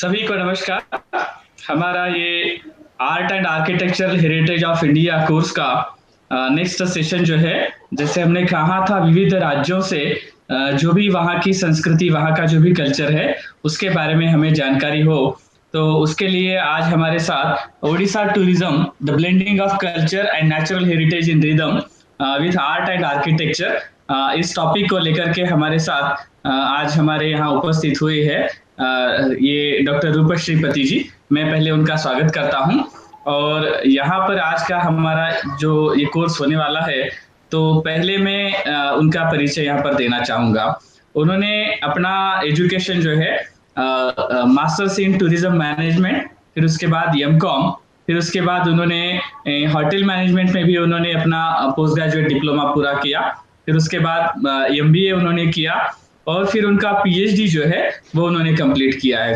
सभी को नमस्कार। हमारा ये art and architectural heritage of India course का नेक्स्ट सेशन जो है, जैसे हमने कहा था विविध राज्यों से जो भी वहाँ की संस्कृति, वहाँ का जो भी कल्चर है, उसके बारे में हमें जानकारी हो। तो उसके लिए आज हमारे साथ Odisha tourism, the blending of culture and natural heritage in rhythm with art and architecture, इस टॉपिक को लेकर के हमारे साथ आज हमारे यहाँ उपस्थित हुए हैं ये डॉक्टर रूपश्री पति जी। मैं पहले उनका स्वागत करता हूँ। और यहाँ पर आज का हमारा जो ये कोर्स होने वाला है, तो पहले मैं उनका परिचय यहाँ पर देना चाहूँगा। उन्होंने अपना एजुकेशन जो है मास्टर्स इन टूरिज्म मैनेजमेंट, फिर उसके बाद एमकॉम, फिर उसके बाद उन्होंने होटल मैनेजमेंट में भी उन्होंने अपना पोस्ट ग्रेजुएट डिप्लोमा पूरा किया। फिर उसके बाद एमबीए उन्होंने किया और फिर उनका पीएचडी जो है वो उन्होंने कंप्लीट किया है।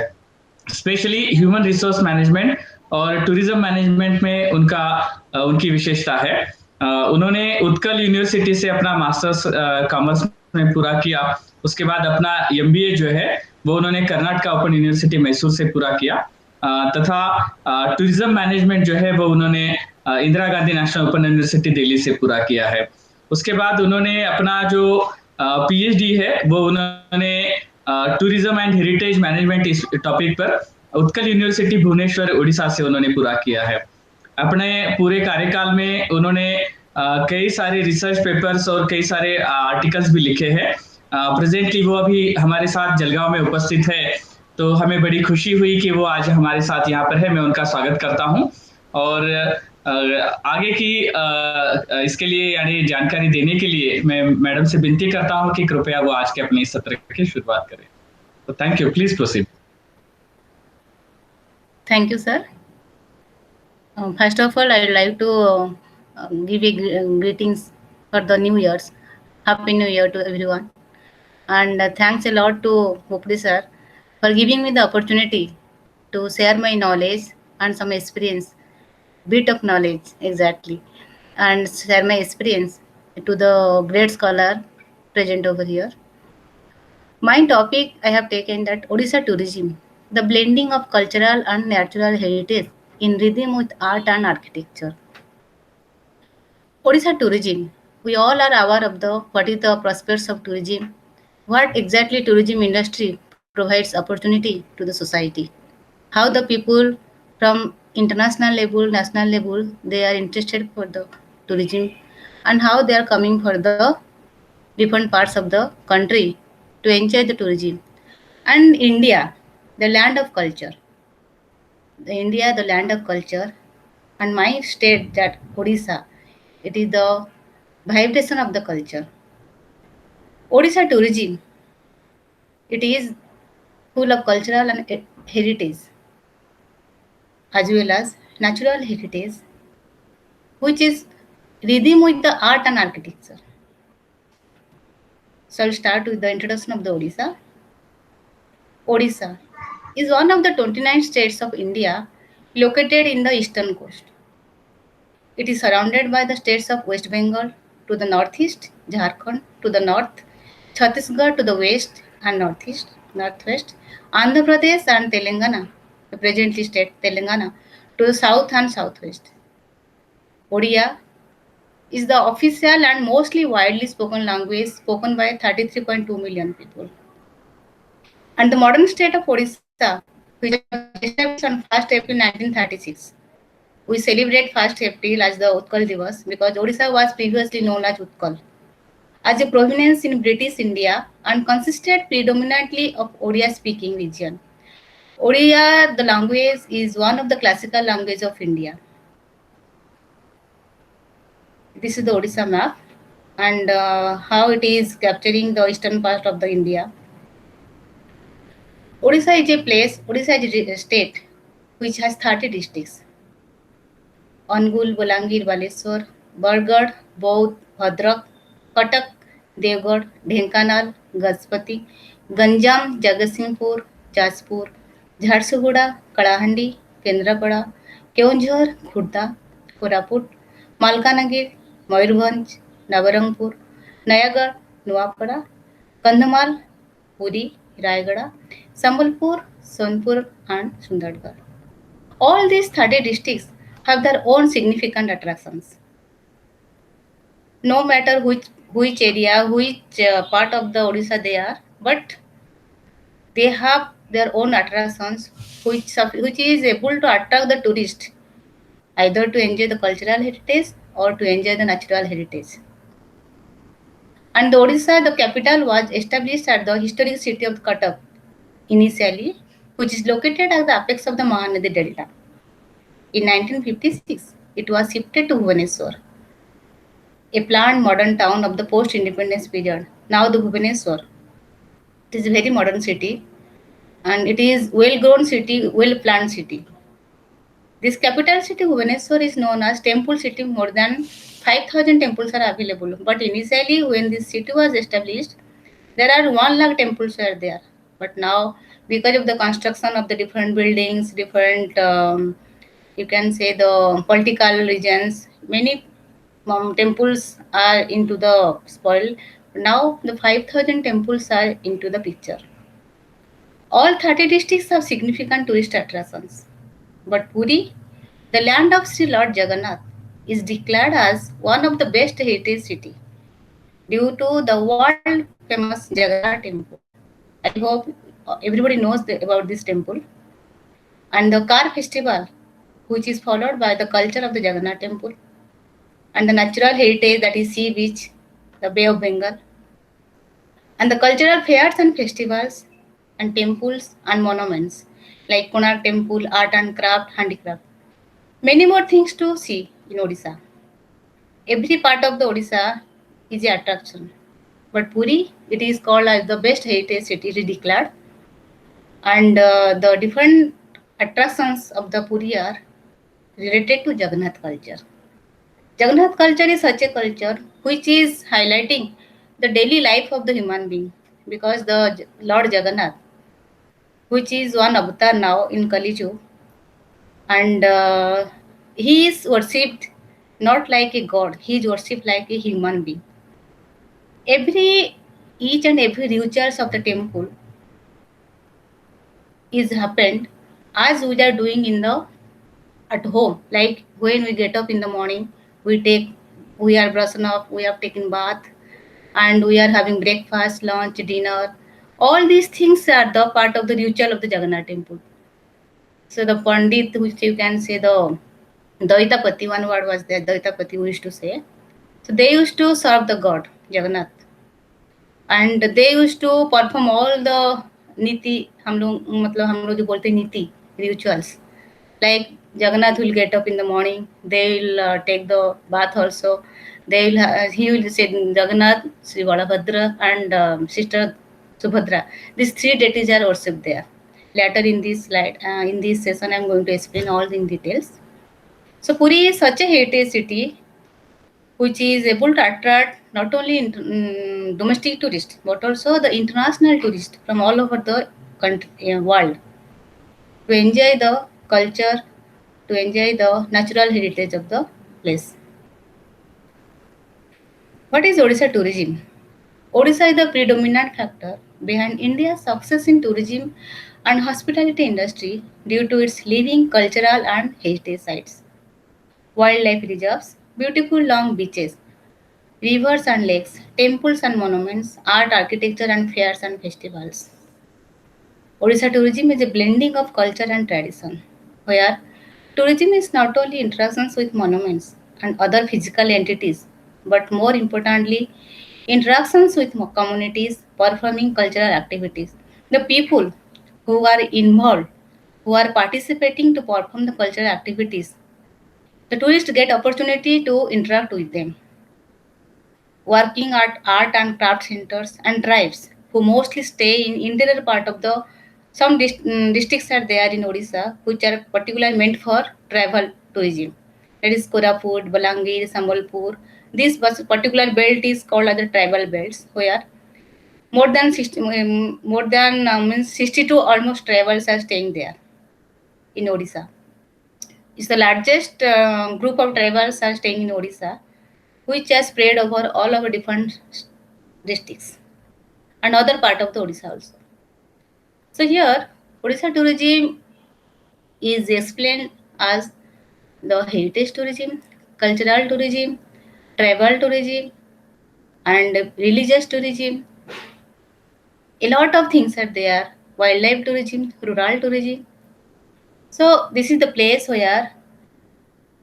स्पेशली ह्यूमन रिसोर्स मैनेजमेंट और टूरिज्म मैनेजमेंट में उनकी विशेषता है। उन्होंने उत्कल यूनिवर्सिटी से अपना मास्टर्स कॉमर्स में पूरा किया। उसके बाद अपना एमबीए जो है वो उन्होंने कर्नाटका ओपन यूनिवर्सिटी मैसूर से पूरा किया। तथा टूरिज्म मैनेजमेंट जो है वो उन्होंने Indira Gandhi national open university Delhi से पूरा किया है। उसके बाद उन्होंने अपना जो पीएचडी है वो उन्होंने टूरिज्म एंड हेरिटेज मैनेजमेंट इस टॉपिक पर उत्कल यूनिवर्सिटी भुवनेश्वर उड़ीसा से उन्होंने पूरा किया है। अपने पूरे कार्यकाल में उन्होंने कई सारे रिसर्च पेपर्स और कई सारे आर्टिकल्स भी लिखे हैं। प्रेजेंटली वो अभी हमारे साथ जलगांव में उपस्थित है, तो हमें बड़ी खुशी हुई कि वो आज हमारे साथ यहाँ पर है। मैं उनका स्वागत करता हूँ और आगे की इसके लिए यानी जानकारी देने के लिए मैं मैडम से विनती करता हूँ कि कृपया वो आज के अपने इस सत्र की शुरुआत करें। तो thank you, please proceed. Thank you, sir. First of all, I would like to give a greetings for the New Year's. Happy New Year to everyone. And thanks a lot to Mukti sir for giving me the opportunity to share my knowledge and some experience, bit of knowledge exactly, and share my experience to the great scholar present over here. My topic I have taken that Odisha tourism, the blending of cultural and natural heritage in rhythm with art and architecture. Odisha tourism, we all are aware of the what is the prospects of tourism, what exactly tourism industry provides opportunity to the society, how the people from international level, national level, they are interested for the tourism, and how they are coming for the different parts of the country to enjoy the tourism. And India, the land of culture. India, the land of culture, and my state, that Odisha, it is the vibration of the culture. Odisha tourism, it is full of cultural and heritage as well as natural heritage, which is rhythm with the art and architecture. So I'll start with the introduction of the Odisha. Odisha is one of the 29 states of India located in the eastern coast. It is surrounded by the states of West Bengal to the northeast, Jharkhand to the north, Chhattisgarh to the west and northwest, Andhra Pradesh and Telangana, the presently state Telangana, to the south and southwest. Odia is the official and mostly widely spoken language spoken by 33.2 million people. And the modern state of Odisha, which was established on 1st April 1936. We celebrate 1st April as the Utkal Divas because Odisha was previously known as Utkal, as a province in British India and consisted predominantly of Odia-speaking region. Odia, the language, is one of the classical languages of India. This is the Odisha map and how it is capturing the eastern part of the India. Odisha is a place, Odisha is a state which has 30 districts. Angul, Bolangir, Baleswar, Bargarh, Baud, Bhadrak, Katak, Devgarh, Dhenkanal, Gajpati, Ganjam, Jagatsinghpur, Jaspur, Jharsuguda, Kalahandi, Kendrapada, Keonjhar, Khurda, Koraput, Malkanagir, Mayurbhanj, Nabarangpur, Nayagarh, Nuapada, Kandhamal, Puri, Raigada, Sambalpur, Sonpur, and Sundargarh. All these 30 districts have their own significant attractions. No matter which area, which part of the Odisha they are, but they have their own attractions which is able to attract the tourist either to enjoy the cultural heritage or to enjoy the natural heritage. And the Odisha, the capital, was established at the historic city of Cuttack initially, which is located at the apex of the Mahanadi Delta. In 1956, it was shifted to Bhubaneswar, a planned modern town of the post-independence period. Now the Bhubaneswar, it is a very modern city and it is well-grown city, well-planned city. This capital city, Bhubaneswar, is known as Temple City. More than 5,000 temples are available. But initially, when this city was established, there are 1 lakh temples were there. But now, because of the construction of the different buildings, different, you can say the political regions, many temples are into the spoil. Now, the 5,000 temples are into the picture. All 30 districts have significant tourist attractions. But Puri, the land of Sri Lord Jagannath, is declared as one of the best heritage city due to the world famous Jagannath temple. I hope everybody knows about this temple. And the Car festival, which is followed by the culture of the Jagannath temple, and the natural heritage that is sea beach, the Bay of Bengal, and the cultural fairs and festivals, and temples and monuments like Konark Temple, art and craft, handicraft. Many more things to see in Odisha. Every part of the Odisha is an attraction. But Puri, it is called as the best heritage city, it is declared. And the different attractions of the Puri are related to Jagannath culture. Jagannath culture is such a culture which is highlighting the daily life of the human being because the Lord Jagannath, which is one avatar now in Kali Yuga, and he is worshipped not like a god, he is worshipped like a human being. Each and every rituals of the temple is happened as we are doing in the at home. Like when we get up in the morning, we are brushing up, we have taken bath, and we are having breakfast, lunch, dinner. All these things are the part of the ritual of the Jagannath temple. So the Pandit, which you can say the Daitapati, one word was there, Daitapati we used to say. So they used to serve the god, Jagannath. And they used to perform all the नीति हम लोग जो बोलते हैं नीति rituals like Jagannath will get up in the morning, they will take the bath also, he will say Jagannath, Sri Balabhadra and sister Subhadra. These 3 deities are worshipped there. Later in this slide, in this session, I am going to explain all in details. So Puri is such a heritage city which is able to attract not only domestic tourists but also the international tourists from all over the country, world to enjoy the culture, to enjoy the natural heritage of the place. What is Odisha tourism? Odisha is the predominant factor behind India's success in tourism and hospitality industry due to its living cultural and heritage sites, wildlife reserves, beautiful long beaches, rivers and lakes, temples and monuments, art, architecture, and fairs and festivals. Odisha tourism is a blending of culture and tradition, where tourism is not only interactions with monuments and other physical entities, but more importantly, interactions with communities performing cultural activities. The people who are involved, who are participating to perform the cultural activities, the tourists get opportunity to interact with them. Working at art and craft centers and tribes who mostly stay in interior part of the some districts are there in Odisha which are particularly meant for travel tourism. That is Koraput, Balangir, Sambalpur. This particular belt is called as the tribal belts where more than means 62 almost tribals are staying there in Odisha. It's the largest group of tribals are staying in Odisha which are spread over all over different districts and other part of the Odisha also. So here, Odisha tourism is explained as the heritage tourism, cultural tourism, travel tourism, and religious tourism. A lot of things are there. Wildlife tourism, rural tourism. So this is the place where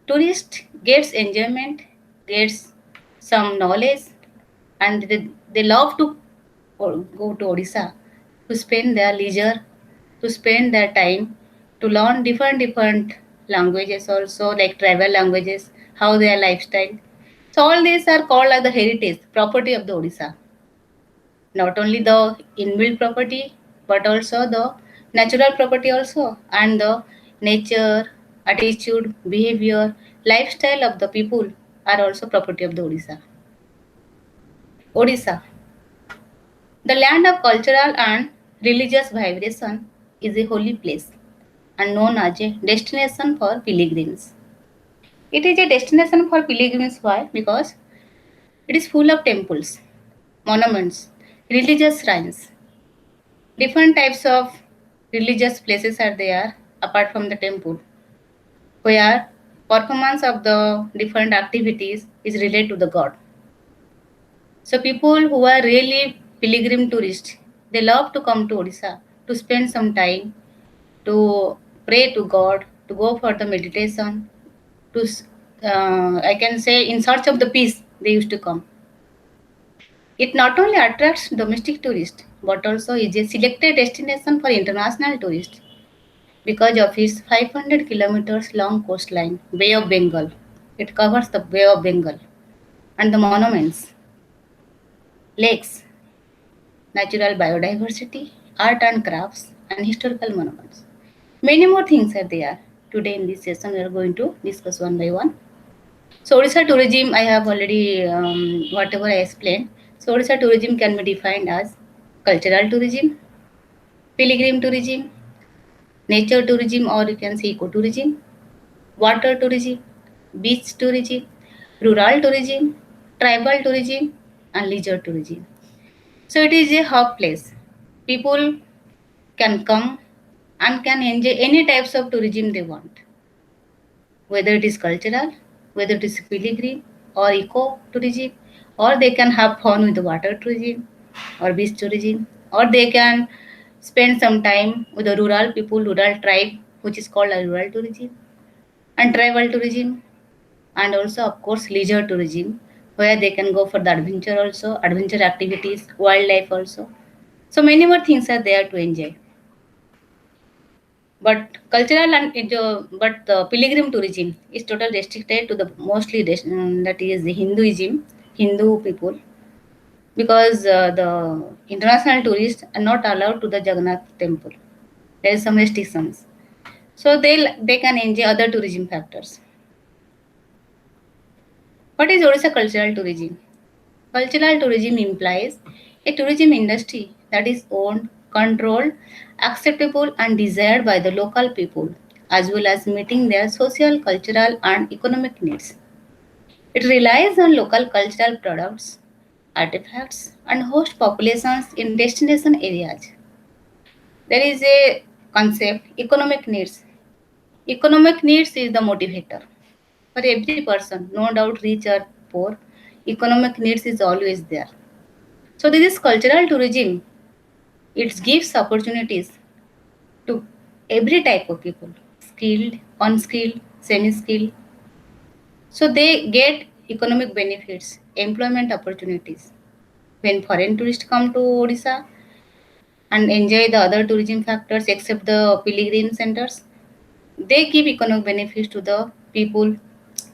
tourist gets enjoyment, gets some knowledge, and they love to go to Odisha to spend their leisure, to spend their time, to learn different languages also, like travel languages, how their lifestyle. So all these are called as the heritage property of the Odisha. Not only the inbuilt property, but also the natural property also, and the nature, attitude, behavior, lifestyle of the people are also property of the Odisha. Odisha, the land of cultural and religious vibration, is a holy place and known as a destination for pilgrims. It is a destination for pilgrims. Why? Because it is full of temples, monuments, religious shrines. Different types of religious places are there apart from the temple, where performance of the different activities is related to the god. So people who are really pilgrim tourists, they love to come to Odisha to spend some time, to pray to God, to go for the meditation, to I can say in search of the peace they used to come. It not only attracts domestic tourists but also is a selected destination for international tourists because of its 500 kilometers long coastline, Bay of Bengal. It covers the Bay of Bengal and the monuments, lakes, natural biodiversity, art and crafts, and historical monuments. Many more things are there. Today in this session, we are going to discuss one by one. So, Odisha tourism, I have already, whatever I explained. So, Odisha tourism can be defined as cultural tourism, pilgrim tourism, nature tourism, or you can say ecotourism, water tourism, beach tourism, rural tourism, tribal tourism, and leisure tourism. So it is a hub place. People can come and can enjoy any types of tourism they want, whether it is cultural, whether it is pilgrim or eco tourism, or they can have fun with the water tourism or beach tourism, or they can spend some time with the rural people, rural tribe, which is called a rural tourism, and tribal tourism, and also of course leisure tourism, where they can go for the adventure also, adventure activities, wildlife also. So many more things are there to enjoy. But cultural and but the pilgrim tourism is totally restricted to the mostly that is the Hinduism, Hindu people, because the international tourists are not allowed to the Jagannath temple. There is some restrictions, so they can enjoy other tourism factors. What is Odisha cultural tourism? Cultural tourism implies a tourism industry that is owned, controlled, acceptable, and desired by the local people, as well as meeting their social, cultural, and economic needs. It relies on local cultural products, artifacts, and host populations in destination areas. There is a concept economic needs. Economic needs is the motivator. For every person, no doubt rich or poor, economic needs is always there. So this is cultural tourism. It gives opportunities to every type of people, skilled, unskilled, semi-skilled. So they get economic benefits, employment opportunities. When foreign tourists come to Odisha and enjoy the other tourism factors except the pilgrim centers, they give economic benefits to the people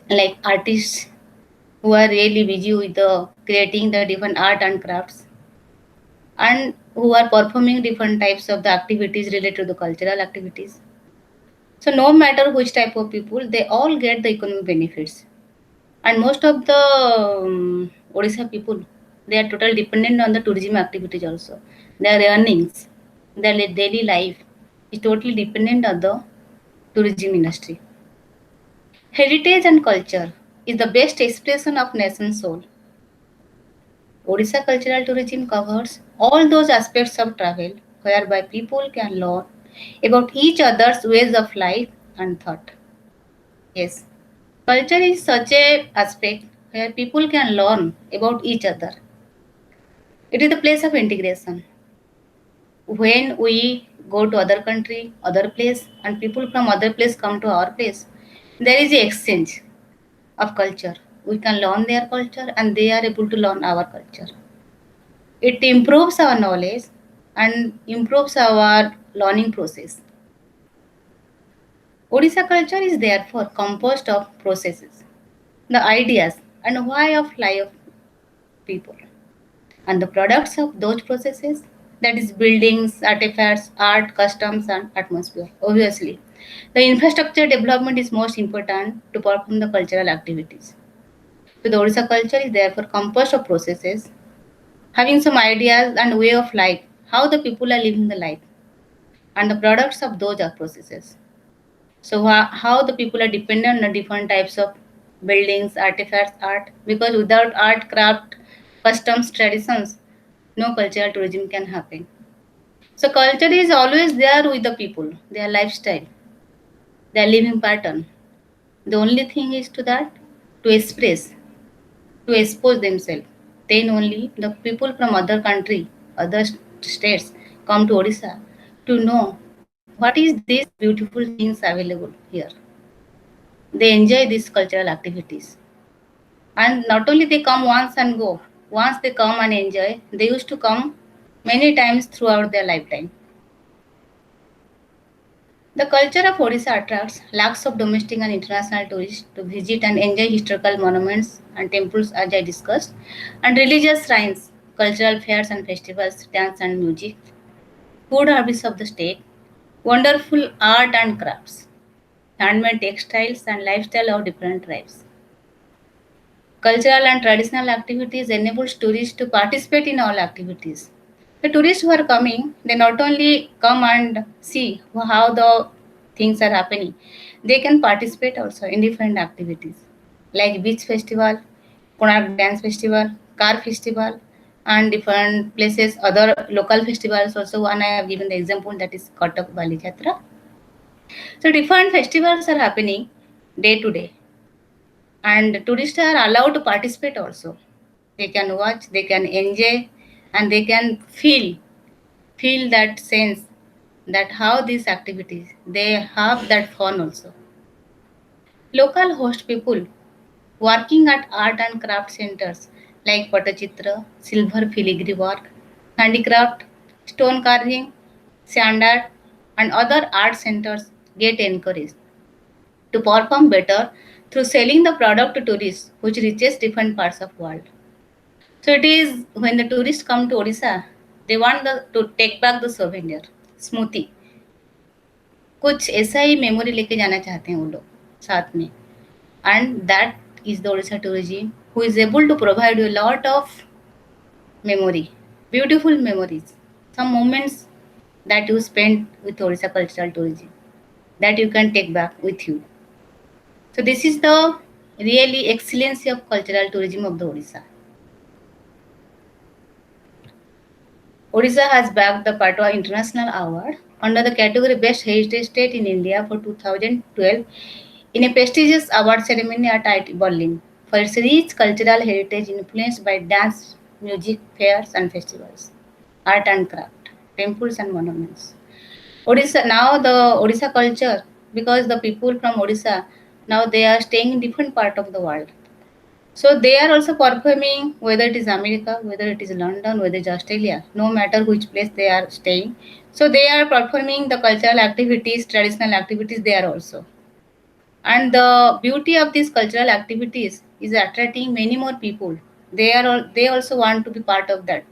like artists who are really busy with the creating the different art and crafts and who are performing different types of the activities related to the cultural activities. So no matter which type of people, they all get the economic benefits. And most of the Odisha people, they are totally dependent on the tourism activities also. Their earnings, their daily life is totally dependent on the tourism industry. Heritage and culture is the best expression of nation's soul. Odisha cultural tourism covers all those aspects of travel whereby people can learn about each other's ways of life and thought. Yes, culture is such a aspect where people can learn about each other. It is the place of integration. When we go to other country, other place, and people from other place come to our place, there is a exchange of culture. We can learn their culture and they are able to learn our culture. It improves our knowledge and improves our learning process. Odisha culture is therefore composed of processes, the ideas and why of life of people, and the products of those processes, that is buildings, artifacts, art, customs, and atmosphere. Obviously, the infrastructure development is most important to perform the cultural activities. So the Odisha culture is therefore composed of processes, having some ideas and way of life, how the people are living the life, and the products of those are processes. So how the people are dependent on different types of buildings, artifacts, art, because without art, craft, customs, traditions, no cultural tourism can happen. So culture is always there with the people, their lifestyle, their living pattern. The only thing is to that to express, to expose themselves. Then only the people from other country, other states come to Odisha to know what is these beautiful things available here. They enjoy these cultural activities. And not only they come once and go. Once they come and enjoy, they used to come many times throughout their lifetime. The culture of Odisha attracts lakhs of domestic and international tourists to visit and enjoy historical monuments and temples, as I discussed, and religious shrines, cultural fairs and festivals, dance and music, food harvest of the state, wonderful art and crafts, handmade textiles, and lifestyle of different tribes. Cultural and traditional activities enables tourists to participate in all activities. The tourists who are coming, they not only come and see how the things are happening, they can participate also in different activities like beach festival, Konark dance festival, car festival, and different places, other local festivals also. One I have given the example, that is Katak Bali Jatra. So different festivals are happening day to day, and tourists are allowed to participate also. They can watch, they can enjoy, and they can feel that sense, that how these activities they have that fun also. Local host people working at art and craft centers like Patachitra, silver filigree work, handicraft, stone carving, sand art, and other art centers get encouraged to perform better through selling the product to tourists, which reaches different parts of world. So it is when the tourists come to Odisha, they want to take back the souvenir, smoothie. कुछ ऐसा ही memory लेके जाना चाहते हैं वो लोग साथ में. And that is the Odisha tourism who is able to provide you a lot of memory, beautiful memories, some moments that you spent with Odisha cultural tourism that you can take back with you. So this is the really excellency of cultural tourism of the Odisha. Odisha has bagged the Patwa International Award under the category Best Heritage State in India for 2012 in a prestigious award ceremony at IIT Berlin for its rich cultural heritage influenced by dance, music, fairs and festivals, art and craft, temples and monuments. Odisha, now the Odisha culture, because the people from Odisha, now they are staying in different part of the world. So they are also performing, whether it is America, whether it is London, whether it is Australia, no matter which place they are staying. So they are performing the cultural activities, traditional activities there also. And the beauty of these cultural activities is attracting many more people. They also want to be part of that.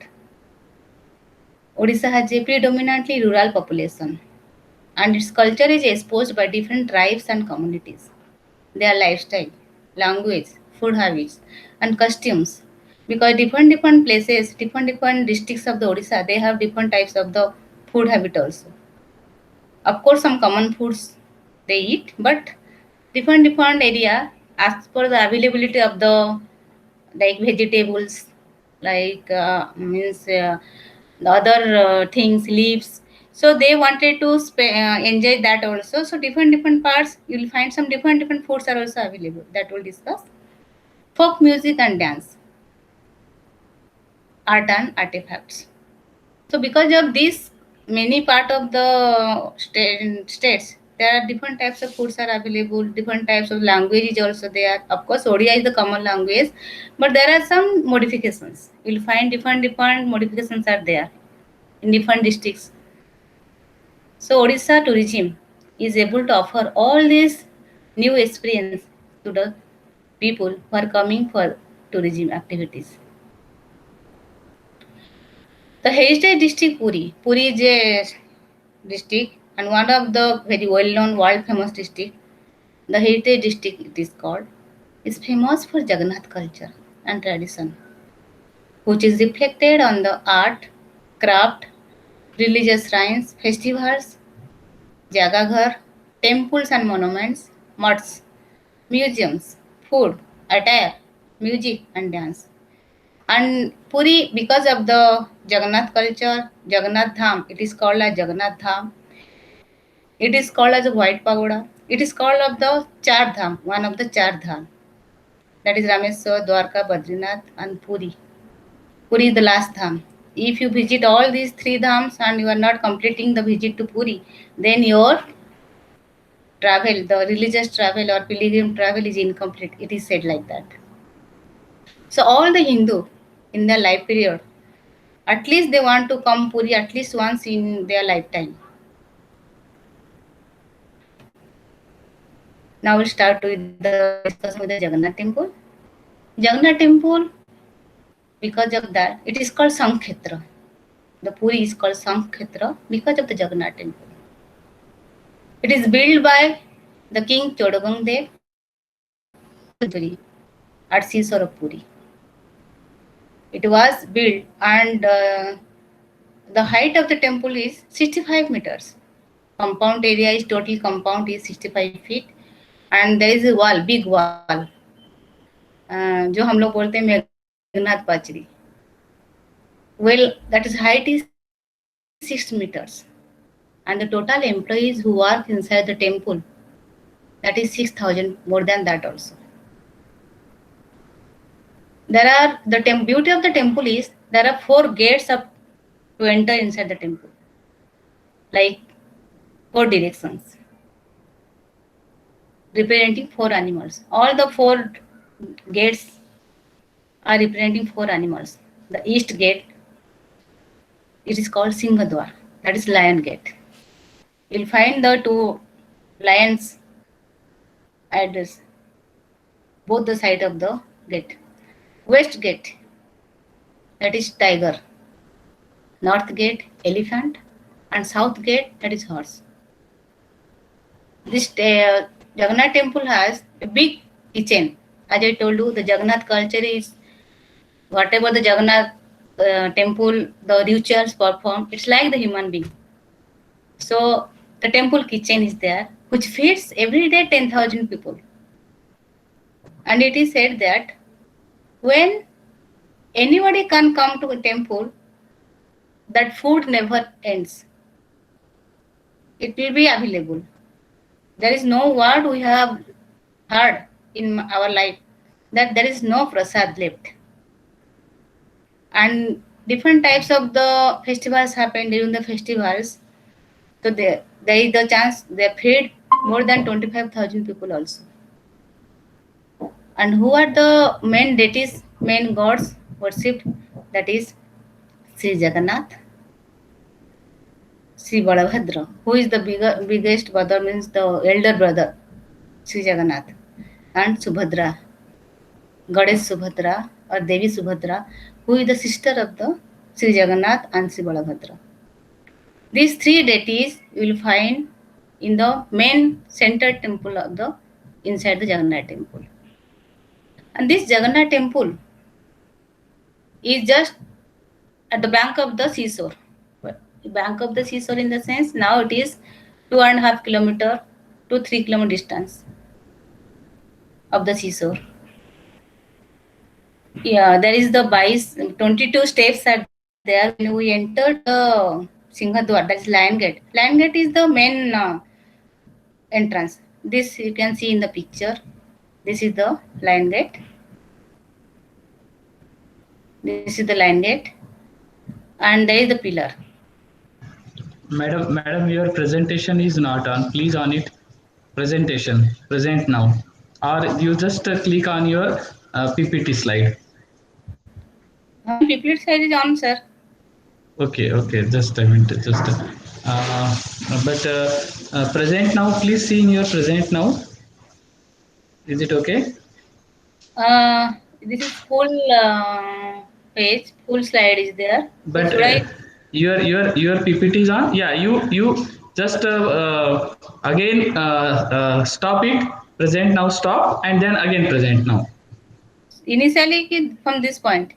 Odisha has a predominantly rural population, and its culture is exposed by different tribes and communities, their lifestyle, language, food habits, and costumes. Because different places, different districts of the Odisha, they have different types of the food habit also. Of course, some common foods they eat, but different area as per the availability of the like vegetables, like means the other things, leaves. So they wanted to enjoy that also. So different parts, you will find some different foods are also available. That we'll discuss. Folk music and dance, art and artifacts. So because of this, many part of the states, there are different types of foods are available, different types of language is also there. Of course, Odia is the common language, but there are some modifications. You'll find different modifications are there in different districts. So Odisha tourism is able to offer all these new experience to the people who are coming for tourism activities. The heritage district Puri is a district and one of the very well-known world-famous district. The heritage district it is called is famous for Jagannath culture and tradition, which is reflected on the art, craft, religious shrines, festivals, Jagaghar, temples and monuments, mosques, museums, food, attire, music and dance. And Puri, because of the Jagannath culture, Jagannath Dham, it is called as Jagannath Dham. It is called as a White Pagoda. It is called of the Char Dham, one of the Char Dham. That is Rameswar, Dwarka, Badrinath and Puri. Puri is the last Dham. If you visit all these three Dhams and you are not completing the visit to Puri, then your travel, the religious travel or pilgrim travel is incomplete. It is said like that. So all the Hindu in their life period, at least they want to come Puri at least once in their lifetime. Now we'll start with the discussion with the Jagannath temple. Jagannath temple, because of that, it is called Sankhetra. The Puri is called Sankhetra because of the Jagannath temple. It is built by the king Chodagang Dev at seashore of Puri. It was built and the height of the temple is 65 meters. Compound area is total compound is 65 feet and there is a wall, big wall, जो हम लोग बोलते हैं Meghnath पाचरी. Well, that is height is 6 meters and the total employees who work inside the temple, that is 6,000, more than that also. There are the beauty of the temple is there are 4 gates up to enter inside the temple, like 4 directions, representing 4 animals. All the 4 gates are representing 4 animals. The east gate, it is called Singhadwar, that is lion gate. You'll find the 2 lions at both the side of the gate. West gate, that is tiger. North gate, elephant. And south gate, that is horse. This Jagannath temple has a big kitchen. As I told you, the Jagannath culture is whatever the Jagannath temple, the rituals performed, it's like the human being. So the temple kitchen is there, which feeds every day 10,000 people. And it is said that when anybody can come to a temple, that food never ends. It will be available. There is no word we have heard in our life that there is no prasad left. And different types of the festivals happen during the festivals. So there is the chance they feed more than 25,000 people also. And who are the main deities, main gods worshipped? That is Sri Jagannath, Sri Balabhadra, who is the biggest brother, means the elder brother, Sri Jagannath, and Subhadra, Goddess Subhadra or Devi Subhadra, who is the sister of the Sri Jagannath and Sri Balabhadra. These 3 deities you will find in the main center temple of the inside the Jagannath temple. And this Jagannath temple is just at the bank of the seashore. Bank of the seashore in the sense now it is 2.5 kilometer to 3 kilometer distance of the seashore. Yeah, there is the 22 steps are there when we entered the Singhadwar, that is Lion Gate. Lion Gate is the main entrance. This you can see in the picture. This is the Lion Gate. This is the Lion Gate, and there is the pillar. Madam, your presentation is not on. Please on it. Presentation. Present now. Or you just click on your PPT slide. PPT slide is on, sir. Okay. Just a minute. Present now. Please see in your present now. Is it okay? This is full page. Full slide is there. But so your PPT is on. Yeah. You just again stop it. Present now. Stop and then again present now. Initially from this point.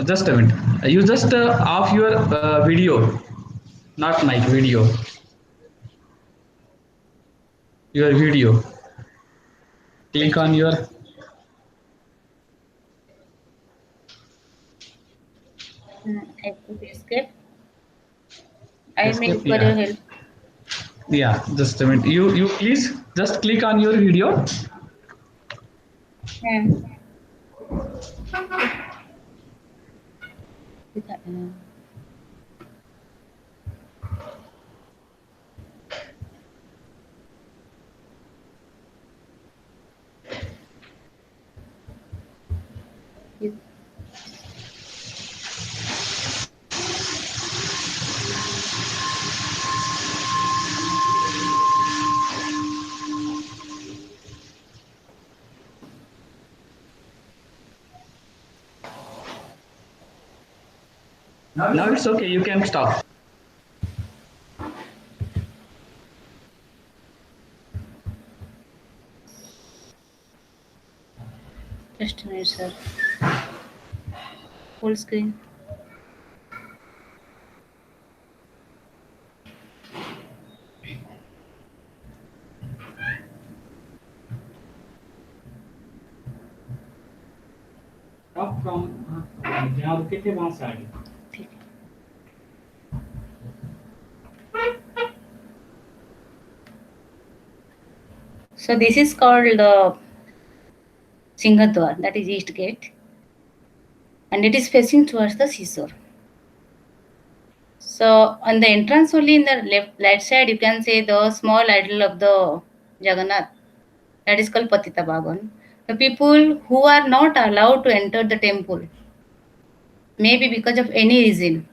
Just a minute. You just off your video, not mic, video. Your video. Click on your. I put escape. I Escape, make for your help. Yeah, just a minute. You please just click on your video. Now it's okay. You can stop. Just a minute, sir. Full screen. Stop from जहाँ रुके थे वहाँ से आगे. So this is called Singhadwar, that is East Gate, and it is facing towards the seashore. So on the entrance only in the left side, you can say the small idol of the Jagannath, that is called Patita Pavan. The people who are not allowed to enter the temple, maybe because of any reason,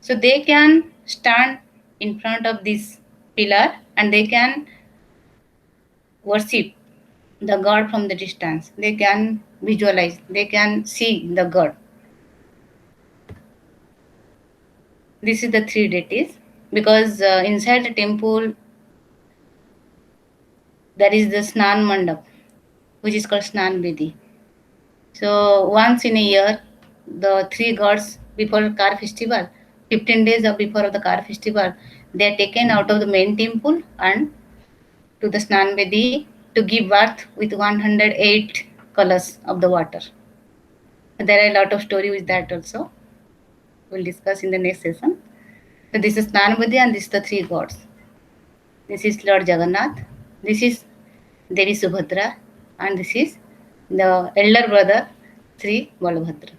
so they can stand in front of this pillar and they can worship the god from the distance. They can visualize, they can see the god. This is the three deities, because inside the temple there is the Snan Mandap, which is called Snan Bedi. So once in a year, the three gods before Car festival, 15 days before the Car festival, they are taken out of the main temple and to the Snan Bedi to give birth with 108 colors of the water. There are a lot of stories with that also. We'll discuss in the next session. So this is Snan Bedi and this is the three gods. This is Lord Jagannath. This is Devi Subhadra, and this is the elder brother Sri Balabhadra.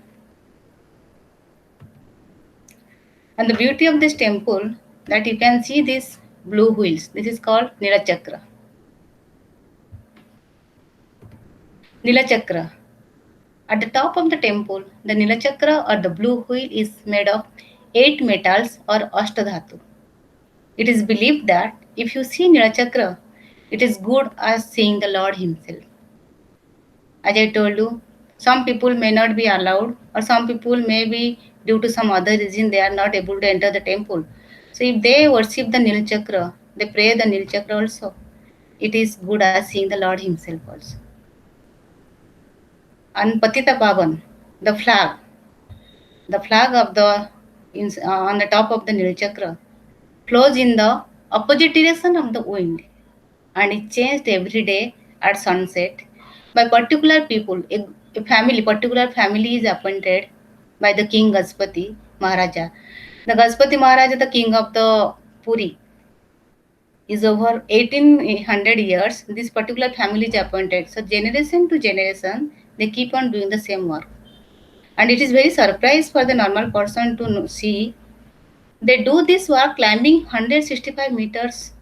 And the beauty of this temple, that you can see these blue wheels. This is called Nilachakra. Nilachakra. At the top of the temple, the Nilachakra or the blue wheel is made of 8 metals or Ashtadhatu. It is believed that if you see Nilachakra, it is good as seeing the Lord himself. As I told you, some people may not be allowed, or some people may be due to some other reason they are not able to enter the temple. So if they worship the Nilachakra, they pray the Nilachakra also, it is good as seeing the Lord himself also. And Patita Pavan, the flag of the on the top of the Nilachakra flows in the opposite direction of the wind, and it changed every day at sunset by particular people. A particular family is appointed by the King Gaspati Maharaja. The Gaspati Maharaja, the king of the Puri, is over 1800 years. This particular family is appointed. So generation to generation, they keep on doing the same work. And it is very surprise for the normal person to see. They do this work climbing 165 meters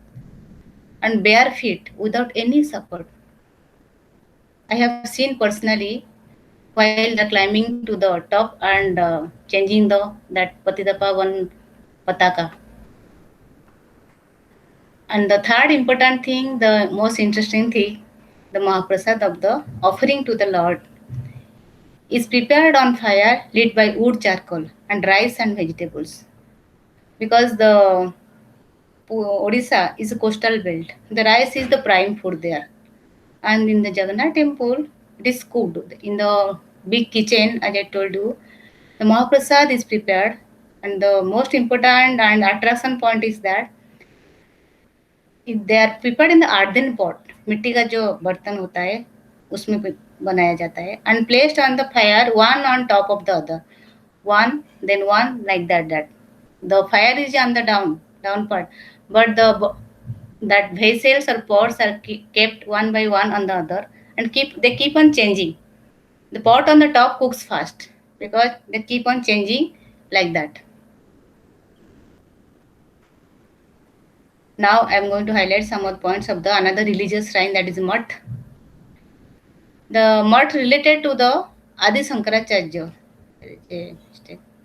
and bare feet without any support. I have seen personally while they're climbing to the top and changing that Patidapa one pataka. And the third important thing, the most interesting thing, the Mahaprasad of the offering to the Lord is prepared on fire lit by wood charcoal and rice and vegetables. Because the Odisha is a coastal belt, the rice is the prime food there. And in the Jagannath temple, it is cooked in the big kitchen, as I told you. The Mahaprasad is prepared, and the most important and attraction point is that they are prepared in the earthen pot. मिट्टी का जो बर्तन होता है उसमें बनाया जाता है and placed on the fire one on top of the other, one then one like that. The fire is on the down part, but that vessels or pots are kept one by one on the other and they keep on changing. The pot on the top cooks fast because they keep on changing like that. Now I am going to highlight some of the points of the another religious shrine, that is Mutt. The Mutt related to the Adi Sankaracharya.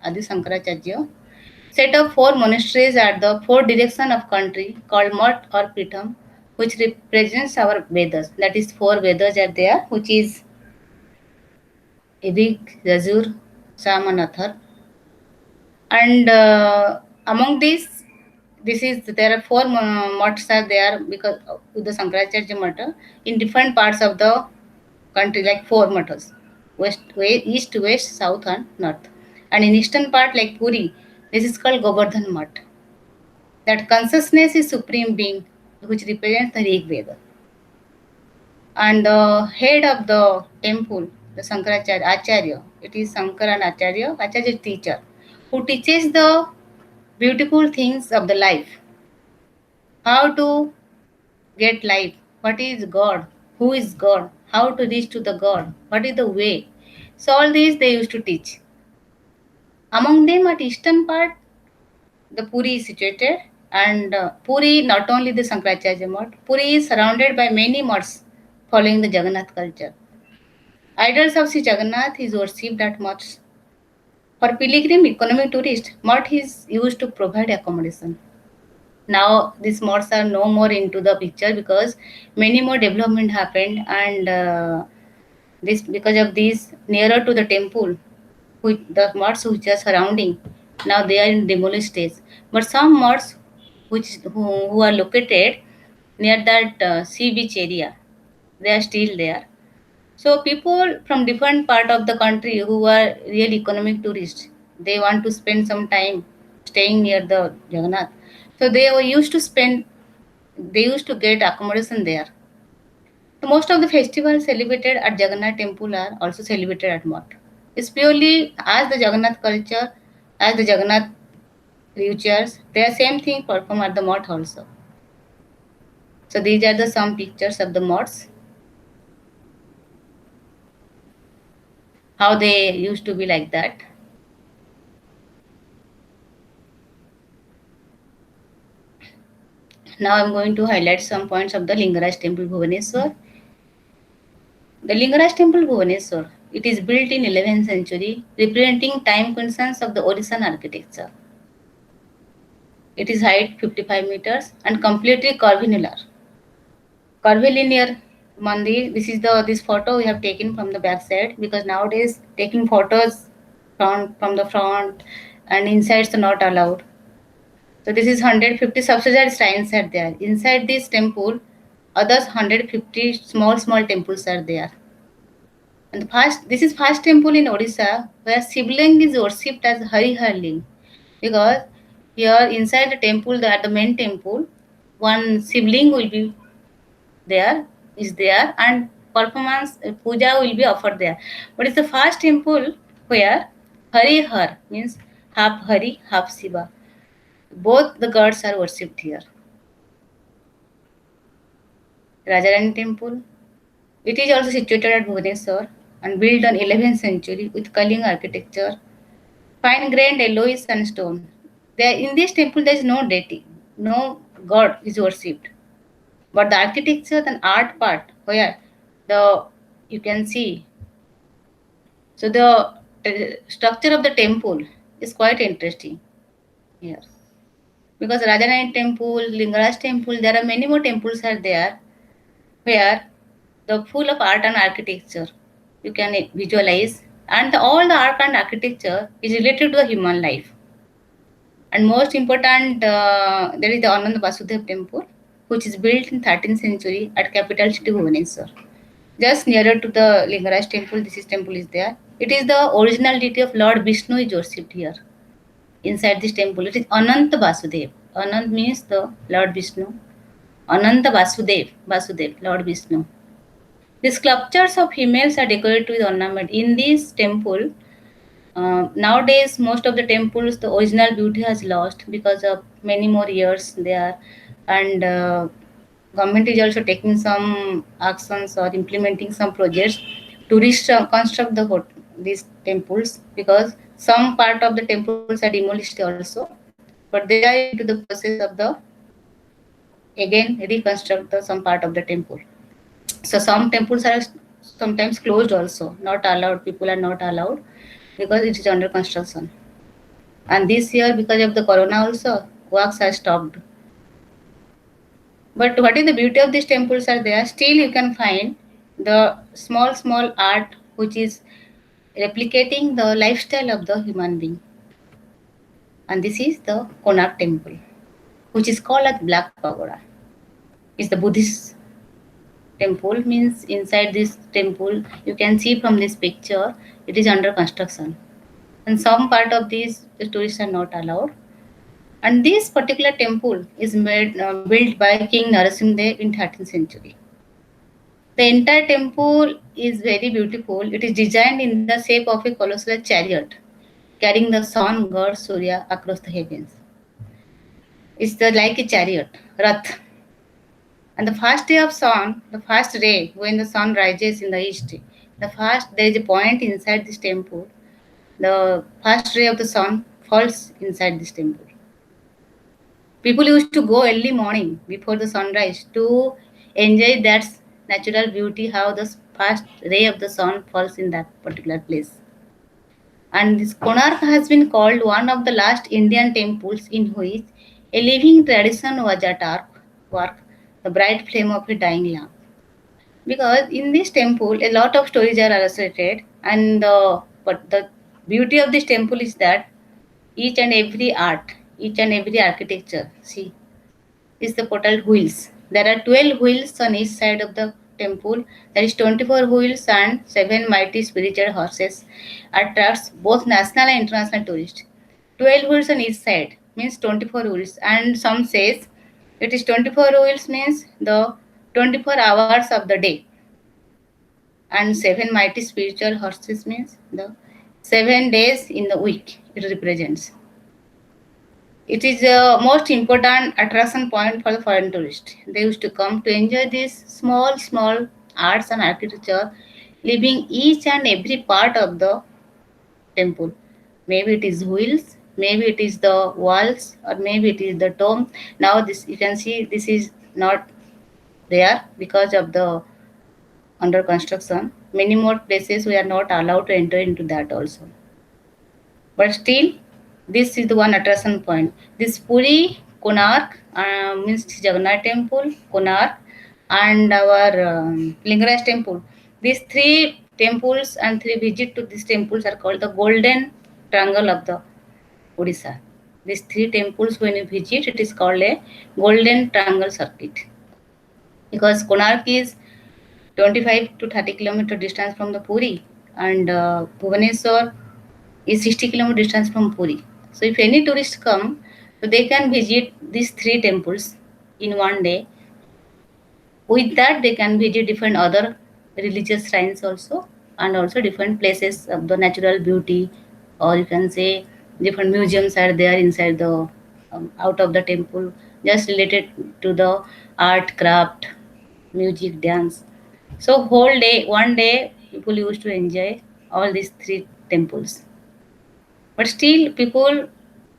Adi Sankaracharya set up 4 monasteries at the 4 direction of country called Mutt or Pitham, which represents our Vedas. That is 4 Vedas are there, which is Rig, Yajur, Sam and Athar. And among these, there are 4 mutts are there because with the Sankaracharya Mutta in different parts of the country, like 4 muttas: east, west, south, and north. And in eastern part, like Puri, this is called Govardhan Mutt. That consciousness is supreme being, which represents the Rig Veda. And the head of the temple, the Sankaracharya, Acharya, it is Sankara and Acharya. Acharya is teacher, who teaches the beautiful things of the life. How to get life, what is God, who is God, how to reach to the God, what is the way. So all these they used to teach. Among them at eastern part, the Puri is situated, and Puri, not only the Sankaracharya Mutt, Puri is surrounded by many mutts following the Jagannath culture. Idols of Sri Jagannath is worshipped at mutts. For pilgrim economic tourist, mutt is used to provide accommodation. Now these mutts are no more into the picture because many more development happened, and this because of this nearer to the temple, which the mutts which are surrounding, now they are in demolished stage. But some mutts who are located near that sea beach area, they are still there. So people from different part of the country who are real economic tourists, they want to spend some time staying near the Jagannath. So they used to get accommodation there. So most of the festivals celebrated at Jagannath temple are also celebrated at Mutt. It's purely as the Jagannath culture, as the Jagannath rituals, they are same thing performed at the Mutt also. So these are the some pictures of the mutts, how they used to be like that. Now I'm going to highlight some points of the Lingaraj temple Bhubaneswar. The Lingaraj temple Bhubaneswar, it is built in 11th century, representing time quintessence of the Odishan architecture. It is height 55 meters and completely curvilinear. Curvilinear mandir. This photo we have taken from the back side because nowadays taking photos from the front and insides are not allowed. So this is 150 subsidiary shrines are there. Inside this temple, others 150 small temples are there. And this is first temple in Odisha where Shivling is worshipped as Hariharling, because here inside the temple, at the main temple, one Shivling will be there, and performance puja will be offered there. But it's the first temple where Hari Har means half Hari, half Shiva. Both the gods are worshipped here. Rajarani Temple. It is also situated at Bhubaneswar and built on 11th century with Kalinga architecture. Fine grained yellowish sandstone. There in this temple there is no deity, no god is worshipped. But the architecture and art part where the you can see, so the structure of the temple is quite interesting here. Because Rajanayana temple, Lingaraj temple, there are many more temples are there where the full of art and architecture you can visualize, and all the art and architecture is related to the human life. And most important, there is the Anand Vasudev temple, which is built in 13th century at capital city Bhubaneswar. Just nearer to the Lingaraj temple, this is temple is there. It is the original deity of Lord Vishnu is worshipped here. Inside this temple, it is Ananta Vasudev. Anant means the Lord Vishnu. Ananta Vasudev, Vasudev, Lord Vishnu. The sculptures of females are decorated with ornament. In this temple, nowadays most of the temples, the original beauty has lost because of many more years there, and government is also taking some actions or implementing some projects to reconstruct these temples, because some part of the temples are demolished also, but they are into the process of the again reconstruct the some part of the temple. So some temples are sometimes closed also, not allowed. People are not allowed because it is under construction. And this year, because of the corona also, works are stopped. But what is the beauty of these temples are there? Still you can find the small art which is replicating the lifestyle of the human being. And this is the Konark temple, which is called as Black Pagoda. It's the Buddhist temple, means inside this temple you can see from this picture it is under construction, and some part of these the tourists are not allowed. And this particular temple is built by King Narasimha in 13th century. The entire temple is very beautiful. It is designed in the shape of a colossal chariot carrying the sun god Surya across the heavens. It's like a chariot, Rath. And the first day of sun, the first ray, when the sun rises in the east, there is a point inside this temple. The first ray of the sun falls inside this temple. People used to go early morning before the sunrise to enjoy that natural beauty, how the first ray of the sun falls in that particular place. And this Konark has been called one of the last Indian temples in which a living tradition was at work, the bright flame of a dying lamp. Because in this temple, a lot of stories are illustrated, and but the beauty of this temple is that each and every art, each and every architecture, see, is the portal wheels. There are 12 wheels on each side of the temple. There is 24 wheels and 7 mighty spiritual horses. Attracts both national and international tourists. 12 wheels on each side means 24 wheels, and some says it is 24 wheels means the 24 hours of the day, and 7 mighty spiritual horses means the 7 days in the week it represents. It is a most important attraction point for the foreign tourists. They used to come to enjoy these small arts and architecture, living each and every part of the temple. Maybe it is wheels, maybe it is the walls, or maybe it is the dome. Now this you can see this is not there because of the under construction. Many more places we are not allowed to enter into that also. But still, this is the one attraction point. This Puri, Konark, means Jagannath temple, Konark, and our Lingaraj temple. These three temples and three visits to these temples are called the Golden Triangle of the Odisha. These three temples, when you visit, it is called a Golden Triangle Circuit. Because Konark is 25 to 30 kilometer distance from the Puri, and Bhubaneswar is 60 kilometer distance from Puri. So if any tourists come, so they can visit these three temples in one day. With that, they can visit different other religious shrines also, and also different places of the natural beauty or you can say different museums are there inside the out of the temple, just related to the art, craft, music, dance. So whole day, one day, people used to enjoy all these three temples. But still, people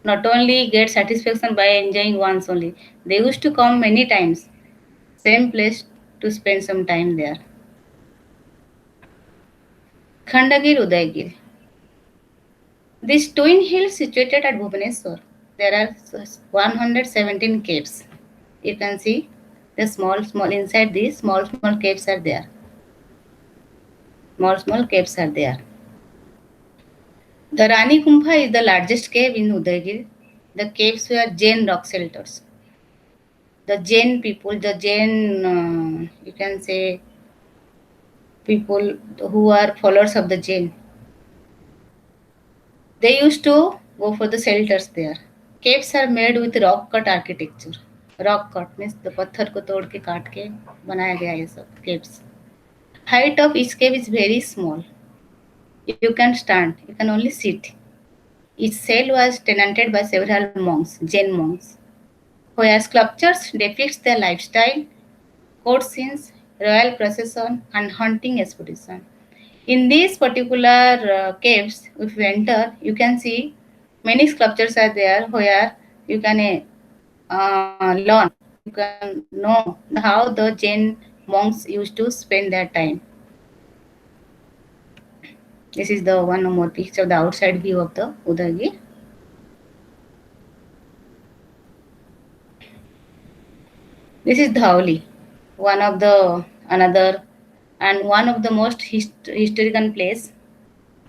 not only get satisfaction by enjoying once only, they used to come many times, same place to spend some time there. Khandagir Udaygir. This twin hill situated at Bhubaneswar. There are 117 caves. You can see the small inside these small caves are there. Small caves are there. The Rani Kumbha is the largest cave in Udaygir. The caves were Jain rock shelters. The Jain people, the Jain, you can say, people who are followers of the Jain, they used to go for the shelters there. Caves are made with rock cut architecture. Rock cut means the पत्थर को तोड़ के काट के बनाया गया ये सब caves. Height of each cave is very small. You can stand, you can only sit. Each cell was tenanted by several monks, Jain monks, where sculptures depicts their lifestyle, court scenes, royal procession, and hunting expedition. In these particular caves, if you enter, you can see many sculptures are there where you can learn, you can know how the Jain monks used to spend their time. This is the one more picture of the outside view of the Udaygir. This is Dhauli, one of the another and one of the most historical place.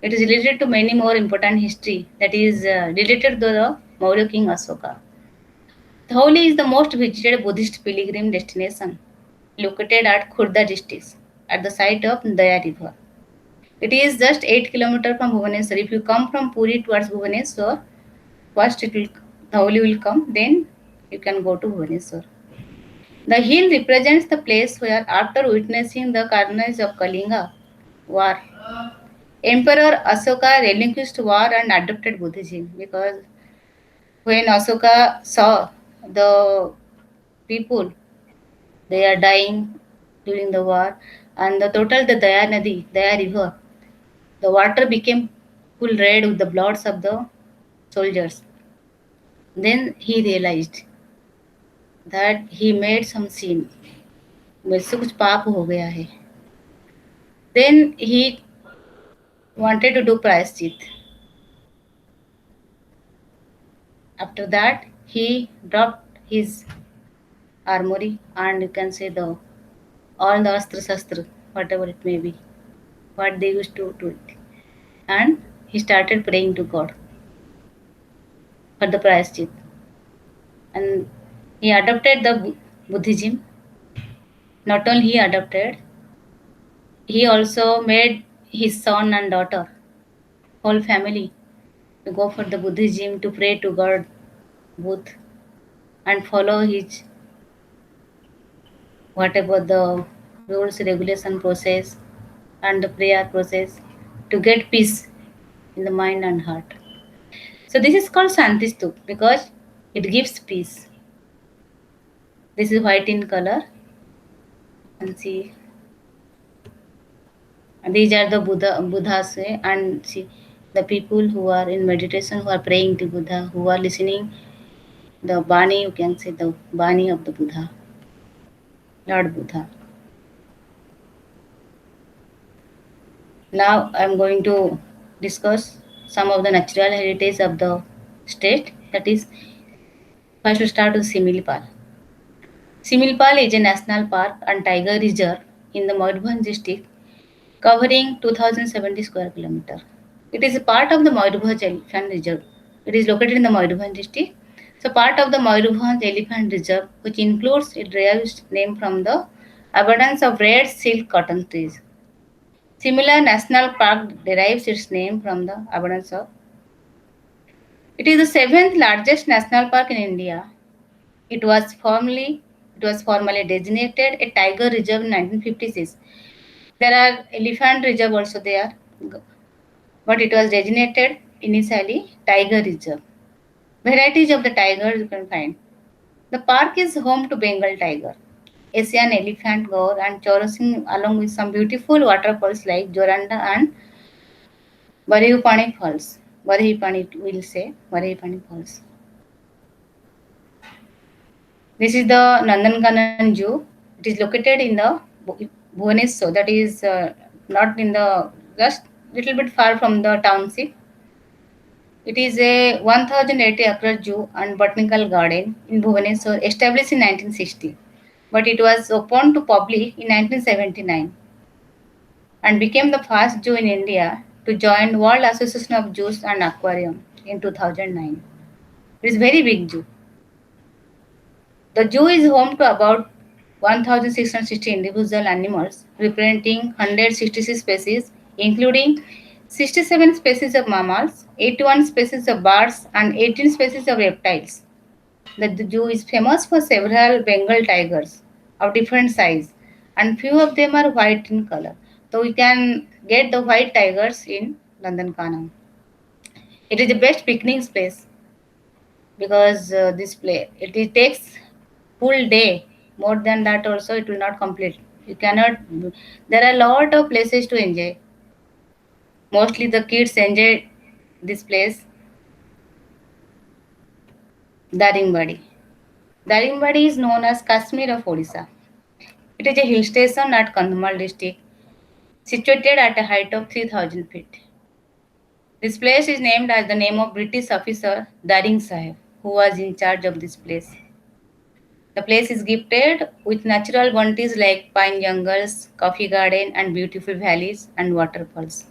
It is related to many more important history that is related to the Maurya king Asoka. Dhauli is the most visited Buddhist pilgrim destination located at Khurda district at the site of Daya river. It is just 8 km from Bhubaneswar. If you come from Puri towards Bhubaneswar, first it will Dhauli will come, then you can go to Bhubaneswar. The hill represents the place where, after witnessing the carnage of Kalinga war, Emperor Asoka relinquished war and adopted Buddhism, because when Asoka saw the people, they are dying during the war, and the total the Daya Nadi, Daya river, the water became full red with the bloods of the soldiers. Then he realized that he made some sin. मुझसे कुछ पाप हो गया है. Then he wanted to do प्रायश्चित. After that, he dropped his armory and you can say the all the astra shastra, whatever it may be, what they used to do it, and he started praying to God for the prayaschit, and he adopted the Buddhism. Not only he adopted, he also made his son and daughter, whole family, to go for the Buddhism, to pray to God Buddha and follow his whatever the rules, regulation process and the prayer process to get peace in the mind and heart. So this is called Shanti Stup because it gives peace. This is white in color. And see, and these are the Buddhas, and see the people who are in meditation, who are praying to Buddha, who are listening the Bani, you can say the Bani of the Buddha, Lord Buddha. Now I am going to discuss some of the natural heritage of the state. That is, first we start with Similipal. Similipal is a national park and tiger reserve in the Mayurbhanj district, covering 2070 square kilometer. It is a part of the Mayurbhanj Elephant Reserve. It is located in the Mayurbhanj district. So part of the Mayurbhanj Elephant Reserve, which includes, it derives name from the abundance of red silk cotton trees. Similar national park derives its name from the abundance of. It is the seventh largest national park in India. It was formally designated a tiger reserve in 1956. There are elephant reserve also there, but it was designated initially Tiger Reserve. Varieties of the tigers you can find. The park is home to Bengal tiger, Asian elephant, gaur, and Chorasing, along with some beautiful waterfalls like Joranda and Barihupani Falls. Barihupani will say Barihupani Falls. This is the Nandankanan Zoo. It is located in the Bhubaneswar, that is not in the just little bit far from the township. It is a 1,080-acre zoo and botanical garden in Bhubaneswar, established in 1960, but it was opened to public in 1979 and became the first zoo in India to join World Association of Zoos and Aquarium in 2009. It is very big zoo. The zoo is home to about 1,660 individual animals representing 166 species, including 67 species of mammals, 81 species of birds, and 18 species of reptiles. The zoo is famous for several Bengal tigers of different size, and few of them are white in color. So we can get the white tigers in Nandankanam. It is the best picnic place because it takes full day. More than that also it will not complete. You cannot. There are a lot of places to enjoy. Mostly the kids enjoy this place, Daringbadi. Daringbadi is known as Kashmir of Odisha. It is a hill station at Kandhamal district, situated at a height of 3,000 feet. This place is named as the name of British officer Daring Sahib, who was in charge of this place. The place is gifted with natural bounties like pine jungles, coffee garden, and beautiful valleys and waterfalls.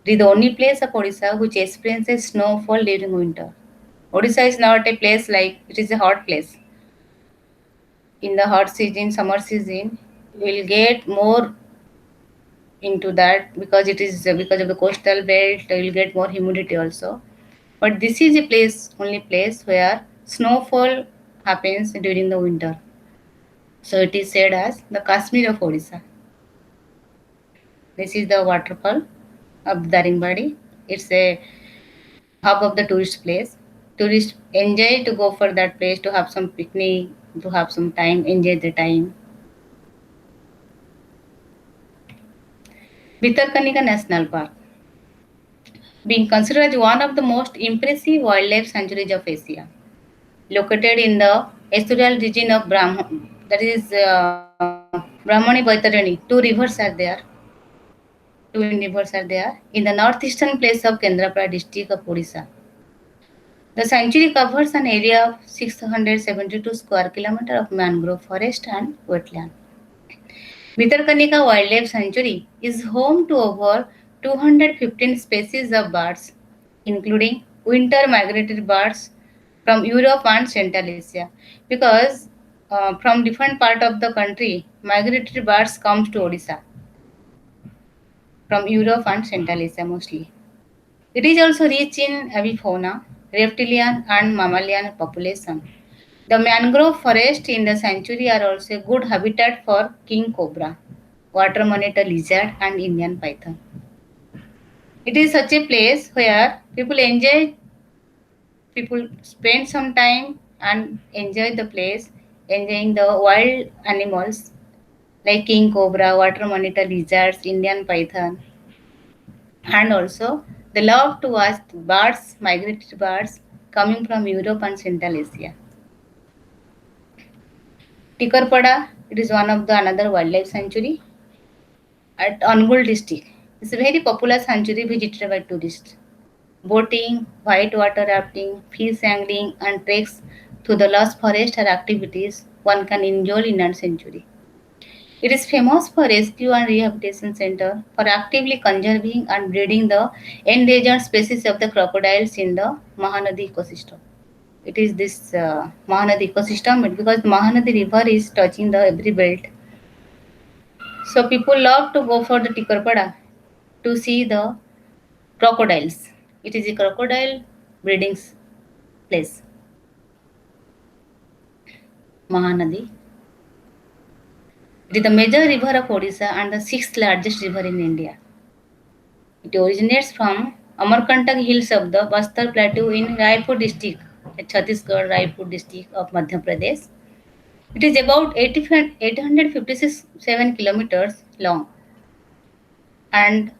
It is the only place of Odisha which experiences snowfall during winter. Odisha is not a place like it is a hot place. In the hot season, summer season, you will get more into that because it is because of the coastal belt. You will get more humidity also. But this is a place, only place where snowfall happens during the winter. So it is said as the Kashmir of Odisha. This is the waterfall of Daringbadi. It's a hub of the tourist place. Tourists enjoy to go for that place to have some picnic, to have some time, enjoy the time. Bhitarkanika National Park, being considered as one of the most impressive wildlife sanctuaries of Asia, located in the estuarial region of that is Brahmani Baitarani. Two rivers are there. Two rivers are there in the northeastern place of Kendrapara district of Odisha. The sanctuary covers an area of 672 square kilometers of mangrove forest and wetland. Bhitarkanika Wildlife Sanctuary is home to over 215 species of birds, including winter migratory birds from Europe and Central Asia. Because from different part of the country, migratory birds comes to Odisha from Europe and Central Asia mostly. It is also rich in avifauna, reptilian and mammalian population. The mangrove forest in the sanctuary are also a good habitat for king cobra, water monitor lizard, and Indian python. It is such a place where people spend some time and enjoy the place, enjoying the wild animals like king cobra, water monitor lizards, Indian python, and also they love to watch birds, migratory birds coming from Europe and Central Asia. Tikarpada, it is one of the another wildlife sanctuary at Angul district. It's a very popular sanctuary visited by tourists. Boating, whitewater rafting, fish angling, and treks through the lush forest are activities one can enjoy in our sanctuary. It is famous for rescue and rehabilitation center for actively conserving and breeding the endangered species of the crocodiles in the Mahanadi ecosystem. It is this Mahanadi ecosystem because the Mahanadi river is touching the every belt. So people love to go for the Tikarpada to see the crocodiles. It is a crocodile breeding place. Mahanadi. It is the major river of Odisha and the sixth largest river in India. It originates from Amarkantak hills of the Bastar Plateau in Raipur district, Chhattisgarh, Raipur district of Madhya Pradesh. It is about 857 kilometers long, and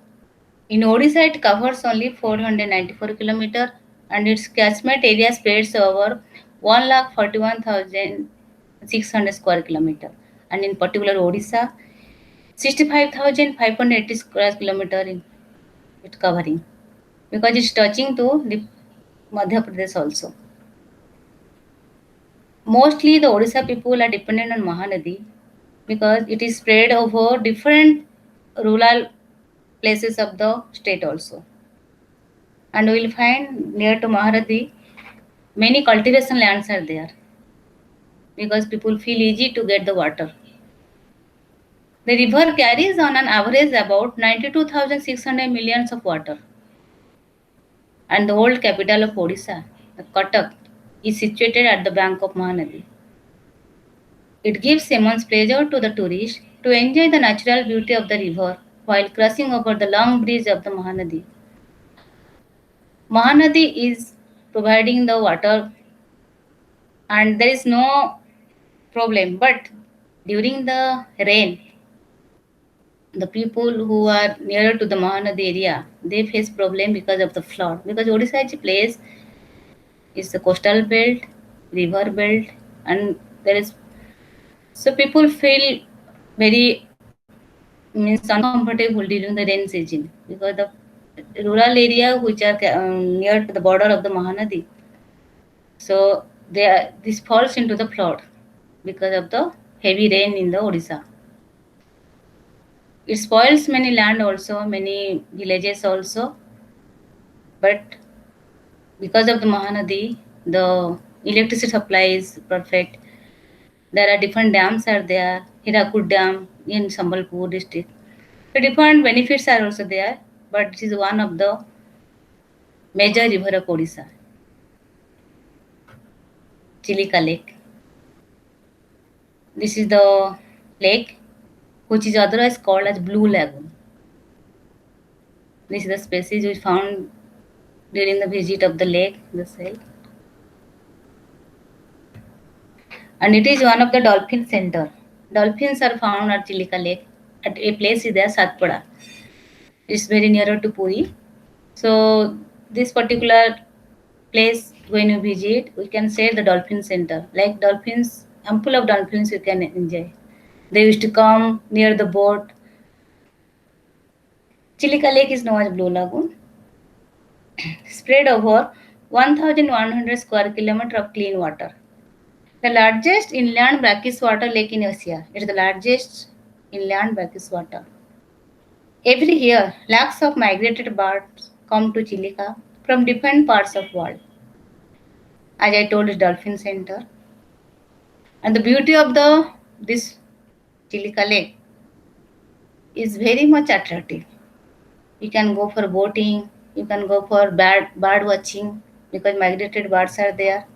in Odisha it covers only 494 kilometers, and its catchment area spreads over 1,41,600 square kilometers. And in particular Odisha, 65,580 square kilometers in it covering, because it's touching to the Madhya Pradesh also. Mostly the Odisha people are dependent on Mahanadi because it is spread over different rural places of the state also. And we will find near to Mahanadi many cultivation lands are there because people feel easy to get the water. The river carries on an average about 92,600 millions of water. And the old capital of Odisha, the Cuttack, is situated at the bank of Mahanadi. It gives immense pleasure to the tourist to enjoy the natural beauty of the river while crossing over the long bridge of the Mahanadi. Mahanadi is providing the water and there is no problem. But during the rain, the people who are nearer to the Mahanadi area, they face problem because of the flood. Because Odisha is a place, is the coastal belt, river belt, and there is so people feel very means uncomfortable during the rain season because the rural area which are near to the border of the Mahanadi, so this falls into the flood because of the heavy rain in the Odisha. It spoils many land also, many villages also, but because of the Mahanadi, the electricity supply is perfect. There are different dams are there, Hirakud Dam in Sambalpur district. The different benefits are also there, but it is one of the major river of Odisha. Chilika Lake. This is the lake which is otherwise called as Blue Lagoon. This is the species we found during the visit of the lake, the cell. And it is one of the dolphin center. Dolphins are found at Chilika Lake at a place is there, Satpada. It's very nearer to Puri. So this particular place when you visit, we can say the dolphin center. Like dolphins, ample of dolphins you can enjoy. They used to come near the boat. Chilika Lake is known as Blue Lagoon. Spread over 1,100 square kilometer of clean water. The largest inland brackish water lake in Asia. It is the largest inland brackish water. Every year, lakhs of migrated birds come to Chilika from different parts of world. As I told, it's dolphin center. And the beauty of this Chilika Lake is very much attractive. You can go for boating, you can go for bird watching because migrated birds are there.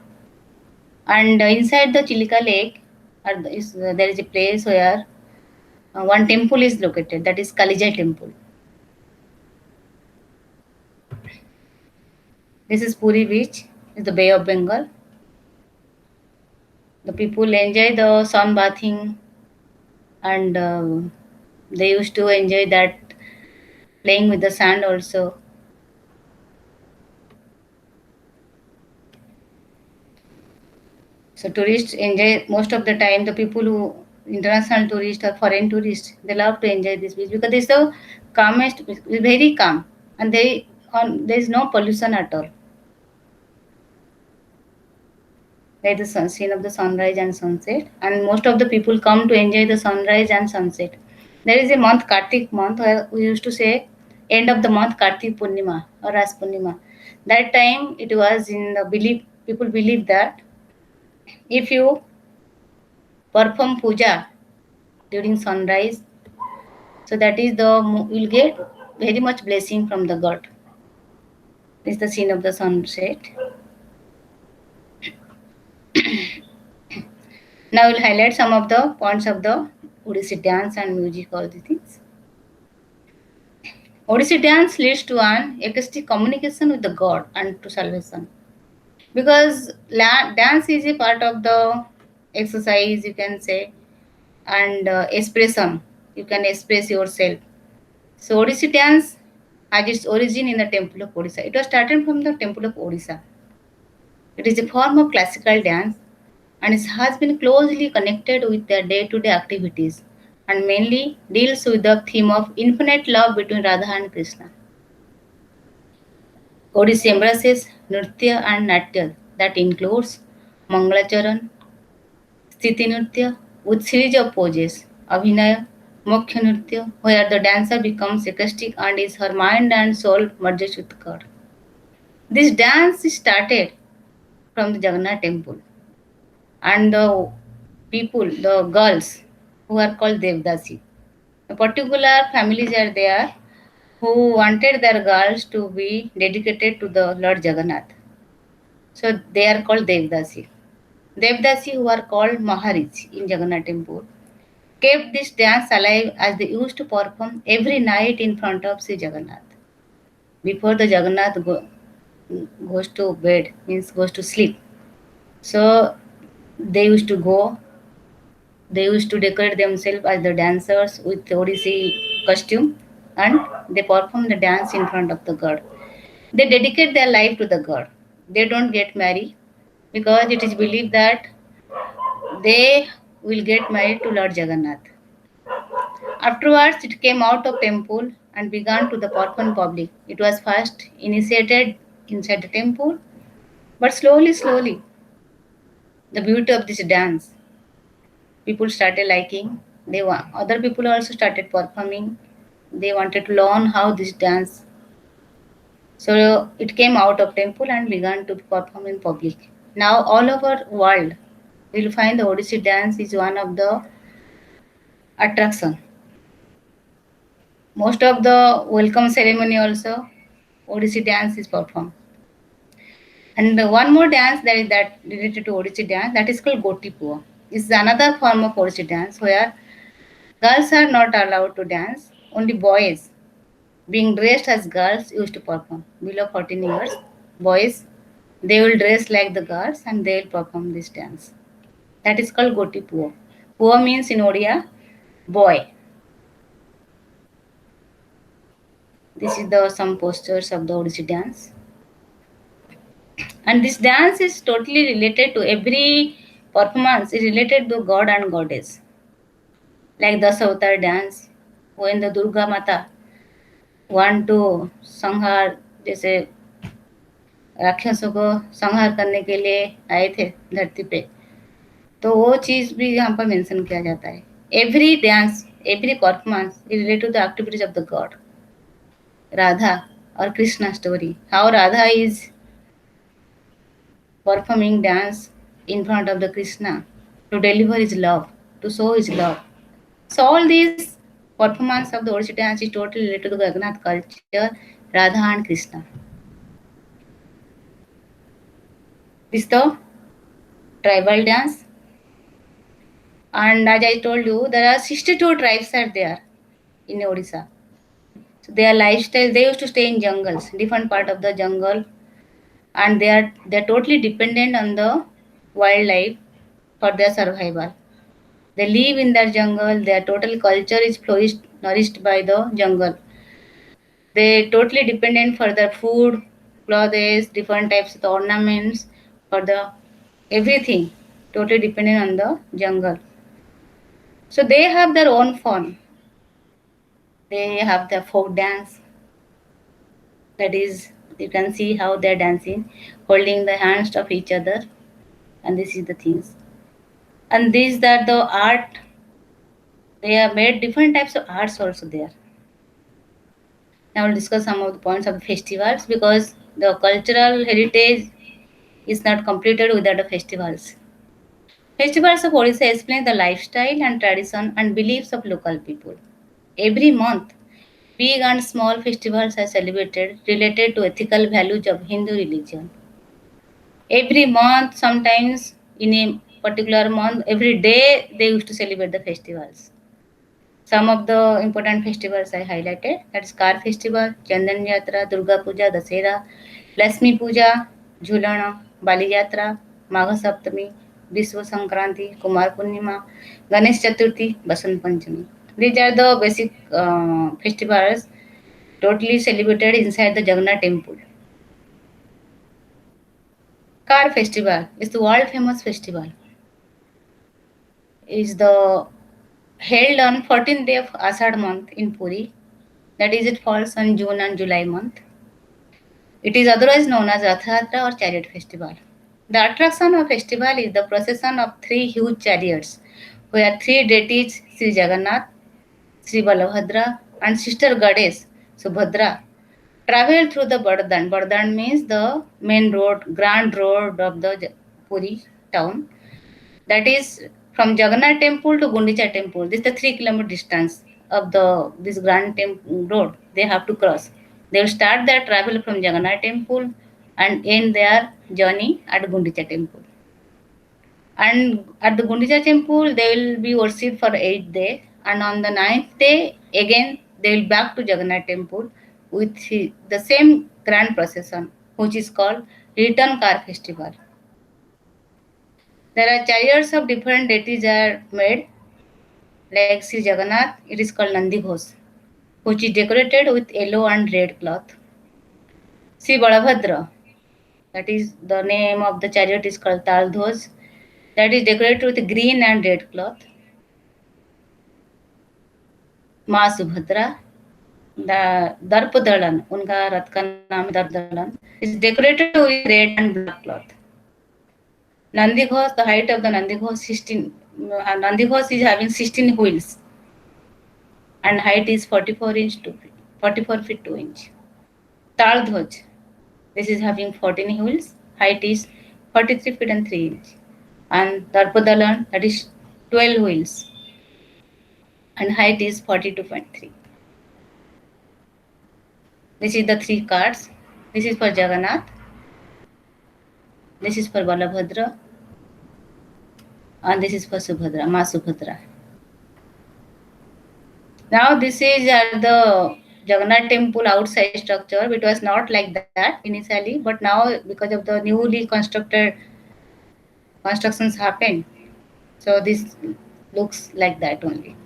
And inside the Chilika Lake, there is a place where one temple is located, that is Kalijai Temple. This is Puri Beach, is the Bay of Bengal. The people enjoy the sun bathing and they used to enjoy that playing with the sand also. So tourists enjoy most of the time. The people who international tourists or foreign tourists, they love to enjoy this beach because it's the calmest, it's very calm, and there is no pollution at all. There is the scene of the sunrise and sunset, and most of the people come to enjoy the sunrise and sunset. There is a month, Kartik month, where we used to say end of the month Kartik Purnima or Ras Purnima. That time it was in the belief, people believe that if you perform puja during sunrise, so that is you'll get very much blessing from the God. This is the scene of the sunset. Now we'll highlight some of the points of the Odissi dance and music, all the things. Odissi dance leads to an ecstatic communication with the god and to salvation. Because dance is a part of the exercise, you can say, and expression. You can express yourself. So Odissi dance has its origin in the temple of Odisha. It was started from the temple of Odisha. It is a form of classical dance and it has been closely connected with their day-to-day activities and mainly deals with the theme of infinite love between Radha and Krishna. Odissi embraces Nritya and Natya that includes Mangalacharan, Sthiti Nritya with series of poses, Abhinaya, Moksha Nritya, where the dancer becomes ecstatic and is her mind and soul merges with God. This dance is started from the Jagannath temple and the people, the girls who are called Devdasi. Particular families are there who wanted their girls to be dedicated to the Lord Jagannath. So they are called Devdasi. Devdasi, who are called Maharij in Jagannath temple, kept this dance alive as they used to perform every night in front of Sri Jagannath. Before the Jagannath goes to bed, means goes to sleep. So they used to go, they used to decorate themselves as the dancers with Odissi costume and they perform the dance in front of the god. They dedicate their life to the god. They don't get married because it is believed that they will get married to Lord Jagannath. Afterwards, it came out of temple and began to the perform public. It was first initiated inside the temple, but slowly, the beauty of this dance, people started liking. Other people also started performing. They wanted to learn how this dance. So it came out of temple and began to perform in public. Now all over world, you'll find the Odissi dance is one of the attraction. Most of the welcome ceremony also, Odissi dance is performed. And one more dance that related to Odissi dance that is called Gotipua. It's another form of Odissi dance where girls are not allowed to dance. Only boys, being dressed as girls, used to perform. Below 14 years, boys, they will dress like the girls and they will perform this dance. That is called Gotipua. Pua means in Odia, boy. This is the some postures of the Odissi dance. And this dance is totally related to every performance is related to God and goddess. Like the Avatar dance, when the Durga Mata want to संहार जैसे राक्षसों को संहार करने के लिए आए थे धरती पे, तो वो चीज भी यहाँ पर मेंशन किया जाता है. Every dance, every performance is related to the activities of the god. Radha और Krishna story, how Radha is performing dance in front of the Krishna to deliver his love, to show his love. So all these performance of the Odissi dance is totally related to the Jagannath culture, Radha and Krishna. This is the tribal dance. And as I told you, there are 62 tribes are there in Odisha. So their lifestyle, they used to stay in jungles, different part of the jungle, and they're totally dependent on the wildlife for their survival. They live in their jungle. Their total culture is nourished by the jungle. They totally dependent for their food, clothes, different types of ornaments, for the everything. Totally dependent on the jungle. So they have their own fun. They have their folk dance. That is, you can see how they're dancing, holding the hands of each other, and this is the things. And these are the art. They have made different types of arts also there. Now we'll discuss some of the points of the festivals because the cultural heritage is not completed without the festivals. Festivals of Odisha explain the lifestyle and tradition and beliefs of local people. Every month, big and small festivals are celebrated related to ethical values of Hindu religion. Every month, sometimes in a particular month, every day they used to celebrate the festivals. Some of the important festivals I highlighted, that's Car Festival, Chandan Yatra, Durga Puja, Dasera, Lakshmi Puja, Jhulana, Bali Yatra, Magha Saptami, Vishwa Sankranti, Kumar Purnima, Ganesh Chaturthi, Basant Panchami. These are the basic festivals totally celebrated inside the Jagannath temple. Car Festival is the world famous festival. Is the held on 14th day of Asad month in Puri. That is, it falls on June and July month. It is otherwise known as Rath Yatra or Chariot Festival. The attraction of festival is the procession of three huge chariots, where three deities, Sri Jagannath, Sri Balabhadra, and sister goddess Subhadra, travel through the Bardhan. Bardhan means the main road, grand road of the Puri town. That is from Jagannath temple to Gundicha temple. This is the 3 kilometer distance of this grand road they have to cross. They will start their travel from Jagannath temple and end their journey at Gundicha temple. And at the Gundicha temple, they will be worshipped for 8 days. And on the 9th day, again, they will back to Jagannath temple with the same grand procession, which is called Return Car Festival. There are chariots of different deities are made. Like Sri Jagannath, it is called Nandi Ghosh, which is decorated with yellow and red cloth. Sri Balabhadra, that is the name of the chariot is called Tal Dhoj, that is decorated with green and red cloth. माँ Subhadra, the Darpadalan, उनका रथ का नाम Darpadalan, is decorated with red and black cloth. Nandi Ghosh, the height of the Nandi Ghosh 16. Nandi Ghosh is having 16 wheels, and height is 44 feet 2 inch. Tal Dhoj, this is having 14 wheels, height is 43 feet and 3 inch. And Darpadalan, that is 12 wheels, and height is 42.3. This is the 3 carts. This is for Jagannath. This is for Balabhadra. And this is for Subhadra, Ma Subhadra. Now this is at the Jagannath temple outside structure. It was not like that initially, but now because of the newly constructed constructions happened, so this looks like that only.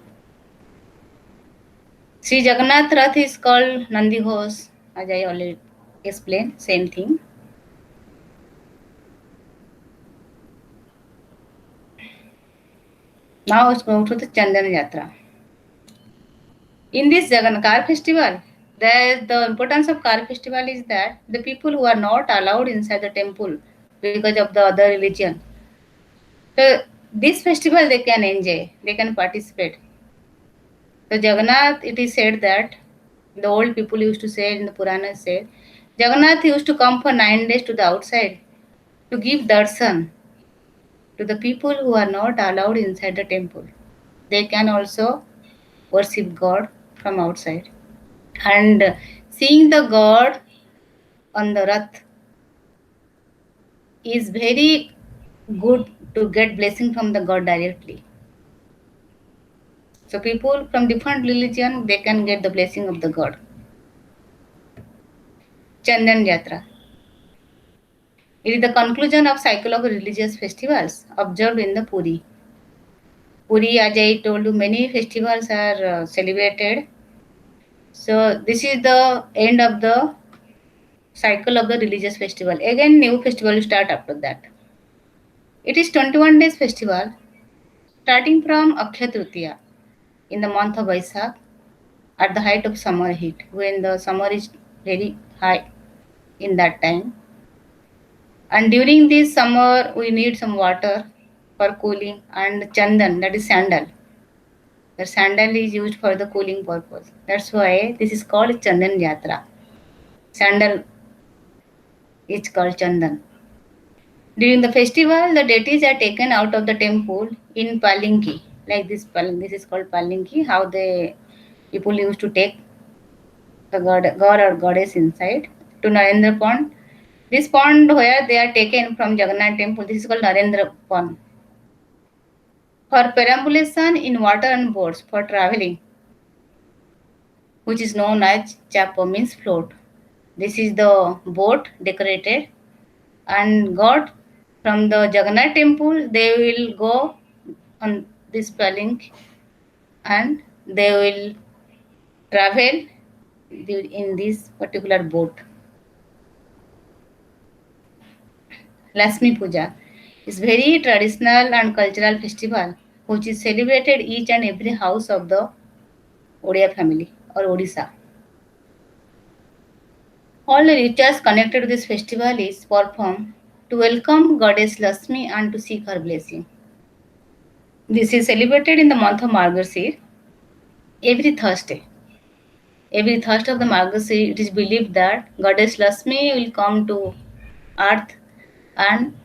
Sri Jagannath Rath is called Nandi Ghosh, as I already explained, same thing. Now let's go to the Chandan Yatra. In this Jagannath Car Festival, the importance of Car Festival is that the people who are not allowed inside the temple because of the other religion, so this festival they can enjoy, they can participate. So Jagannath, it is said that the old people used to say in the Puranas said, Jagannath used to come for 9 days to the outside to give darshan to the people who are not allowed inside the temple. They can also worship God from outside. And seeing the God on the Rath is very good to get blessing from the God directly. So people from different religion, they can get the blessing of the God. Chandan Yatra. It is the conclusion of cycle of religious festivals observed in the Puri. Puri, as I told you, many festivals are celebrated. So this is the end of the cycle of the religious festival. Again, new festival will start after that. It is 21 days festival starting from Akshaya Tritiya in the month of Vaisakh at the height of summer heat, when the summer is very high in that time. And during this summer, we need some water for cooling, and chandan, that is sandal. The sandal is used for the cooling purpose. That's why this is called Chandan Yatra. Sandal is called Chandan. During the festival, the deities are taken out of the temple in palinki, like this palinki. This is called palinki. How the people used to take the god or goddess inside to Narendra Pond. This pond where they are taken from Jagannath temple, this is called Narendra Pond. For perambulation in water and boats for traveling, which is known as chapo, means float. This is the boat decorated, and God from the Jagannath temple they will go on this palanquin and they will travel in this particular boat. Lakshmi Puja is very traditional and cultural festival which is celebrated each and every house of the Odia family or Odisha. All the rituals connected to this festival is performed to welcome goddess Lakshmi and to seek her blessing. This is celebrated in the month of Margashir every Thursday. Every Thursday of the Margashir, it is believed that goddess Lakshmi will come to earth and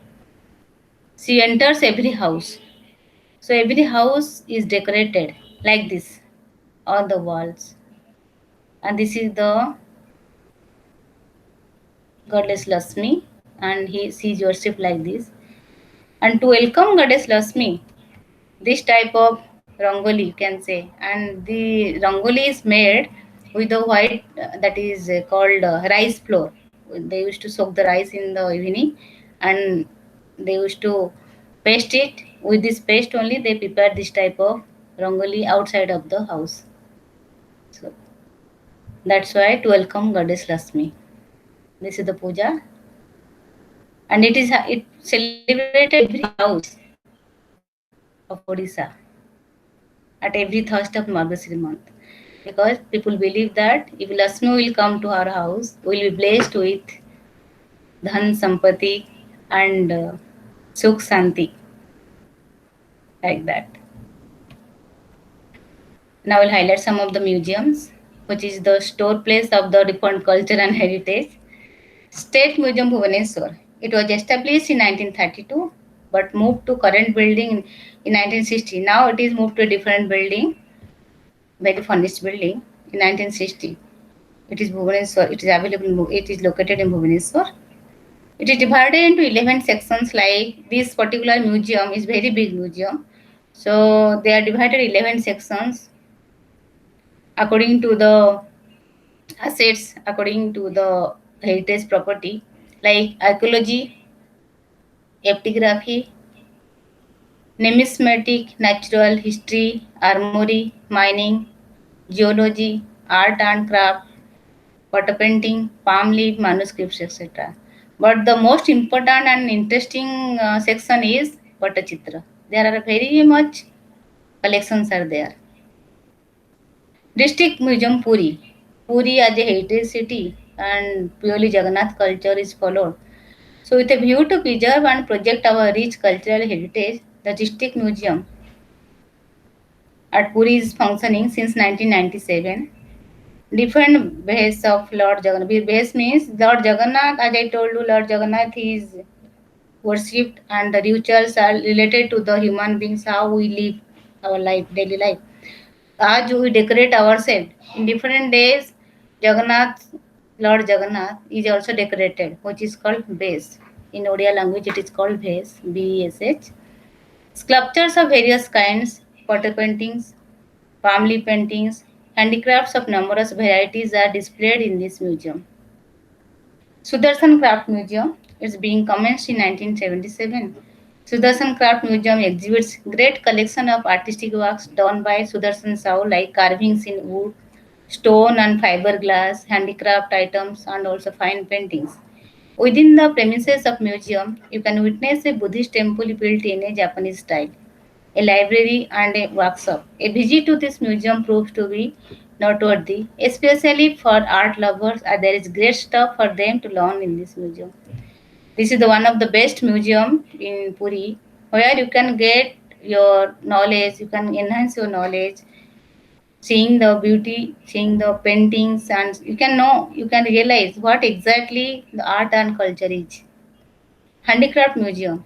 she enters every house. So every house is decorated like this on the walls. And this is the goddess Lakshmi and he sees yourself like this. And to welcome goddess Lakshmi, this type of rangoli you can say, and the rangoli is made with the white that is called rice flour. They used to soak the rice in the evening and they used to paste it. With this paste only they prepare this type of rangoli outside of the house. So that's why to welcome goddess Lakshmi. This is the puja, and it celebrated every house of Odisha at every Thursday of Margashiri month. Because people believe that if Lakshmi will come to our house, we will be blessed with dhan, sampati, and sukh santi, like that. Now I will highlight some of the museums, which is the store place of the different culture and heritage. State Museum Bhubaneswar. It was established in 1932, but moved to current building in 1960. Now it is moved to a different building, very furnished building in 1960. It is Bhubaneswar. It is available. It is located in Bhubaneswar. It is divided into 11 sections. Like this particular museum is very big museum, so they are divided 11 sections according to the assets, according to the heritage property, like archaeology, epigraphy, numismatic, natural history, armory, mining, geology, art and craft, water painting, palm leaf, manuscripts, etc. But the most important and interesting section is Patachitra. There are very much collections are there. District Museum Puri. Puri as a heritage city and purely Jagannath culture is followed. So with a view to preserve and project our rich cultural heritage, the District Museum at Puri is functioning since 1997. Different base of Lord Jagannath. Base means Lord Jagannath, as I told you, Lord Jagannath is worshipped and the rituals are related to the human beings, how we live our life, daily life. As we decorate ourselves in different days, Jagannath, Lord Jagannath is also decorated, which is called base. In Odia language, it is called base, B-E-S-H. Sculptures of various kinds, potter paintings, palm leaf paintings, handicrafts of numerous varieties are displayed in this museum. Sudarshan Craft Museum is being commenced in 1977. Sudarshan Craft Museum exhibits great collection of artistic works done by Sudarshan Sahu like carvings in wood, stone and fiberglass, handicraft items and also fine paintings. Within the premises of museum, you can witness a Buddhist temple built in a Japanese style, a library and a workshop. A visit to this museum proves to be noteworthy, especially for art lovers, as there is great stuff for them to learn in this museum. This is the one of the best museum in Puri, where you can get your knowledge, you can enhance your knowledge, seeing the beauty, seeing the paintings, and you can know, you can realize what exactly the art and culture is. Handicraft Museum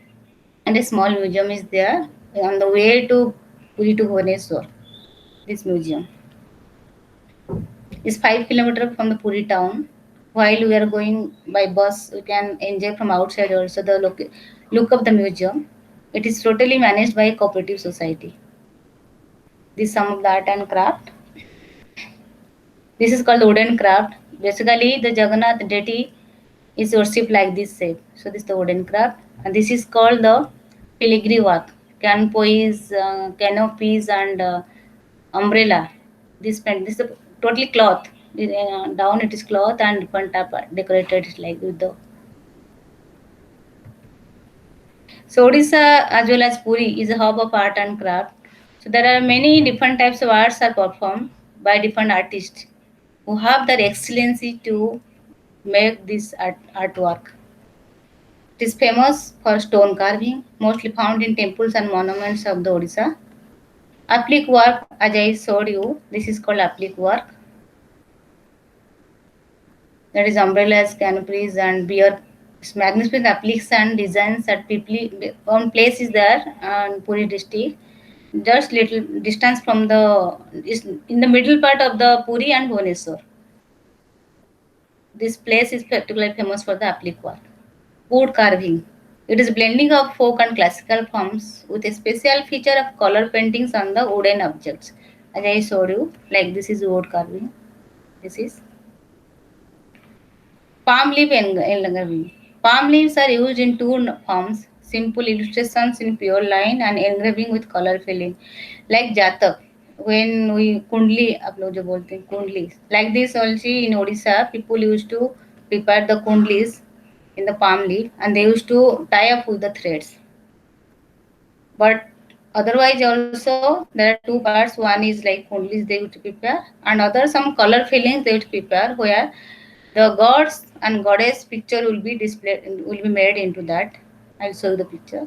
and a small museum is there on the way to Puri to Bhubaneswar. This museum is 5 kilometers from the Puri town. While we are going by bus, we can enjoy from outside also the look of the museum. It is totally managed by a cooperative society. This is some of the art and craft. This is called wooden craft. Basically, the Jagannath deity is worshipped like this shape. So this is the wooden craft, and this is called the filigree work. Canopies, and umbrella. This is totally cloth. Down it is cloth, and front up decorated like with the. So Odisha as well as Puri is a hub of art and craft. So there are many different types of arts are performed by different artists who have their excellency to make this artwork. It is famous for stone carving, mostly found in temples and monuments of the Odisha. Applique work, as I showed you, this is called applique work. That is umbrellas, canopies, and beer. Magnificent appliques and designs that people one place is there in Puri district. Just little distance from the is in the middle part of the Puri and Bhubaneswar. This place is particularly famous for the applique work. Wood carving. It is blending of folk and classical forms with a special feature of color paintings on the wooden objects. As I showed you, like this is wood carving. This is palm leaf engraving. Palm leaves are used in two forms: simple illustrations in pure line and engraving with color filling, like जातक. When we kundli, आप लोग जो बोलते हैं kundli, like this also in Odisha, people used to prepare the kundlis in the palm leaf, and they used to tie up with the threads. But otherwise also there are two parts. One is like kundlis they would prepare, and other some color fillings they would prepare where the gods and goddess picture will be displayed, will be made into that. I'll show you the picture.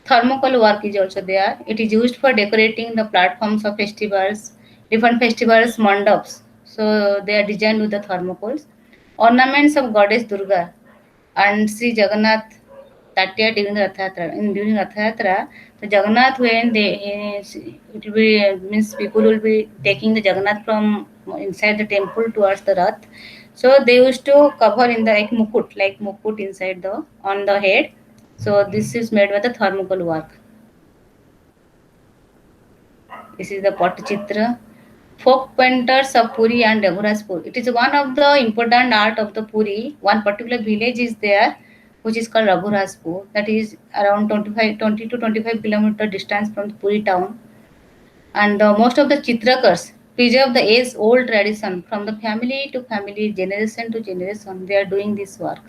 Thermocol work is also there. It is used for decorating the platforms of festivals, different festivals, mandaps. So they are designed with the thermocols. Ornaments of goddess Durga and Sri Jagannath that year during the Rath Yatra. During Rath Yatra, the Jagannath when it will be means people will be taking the Jagannath from inside the temple towards the Rath. So they used to cover in the like mukut inside the on the head. So this is made with the thermocol work. This is the Pattachitra. Folk painters of Puri and Raghurazpur. It is one of the important art of the Puri. One particular village is there, which is called Raghurazpur. That is around 20 to 25 kilometer distance from Puri town. And most of the Chitrakars preserve the age-old tradition from the family to family, generation to generation. They are doing this work.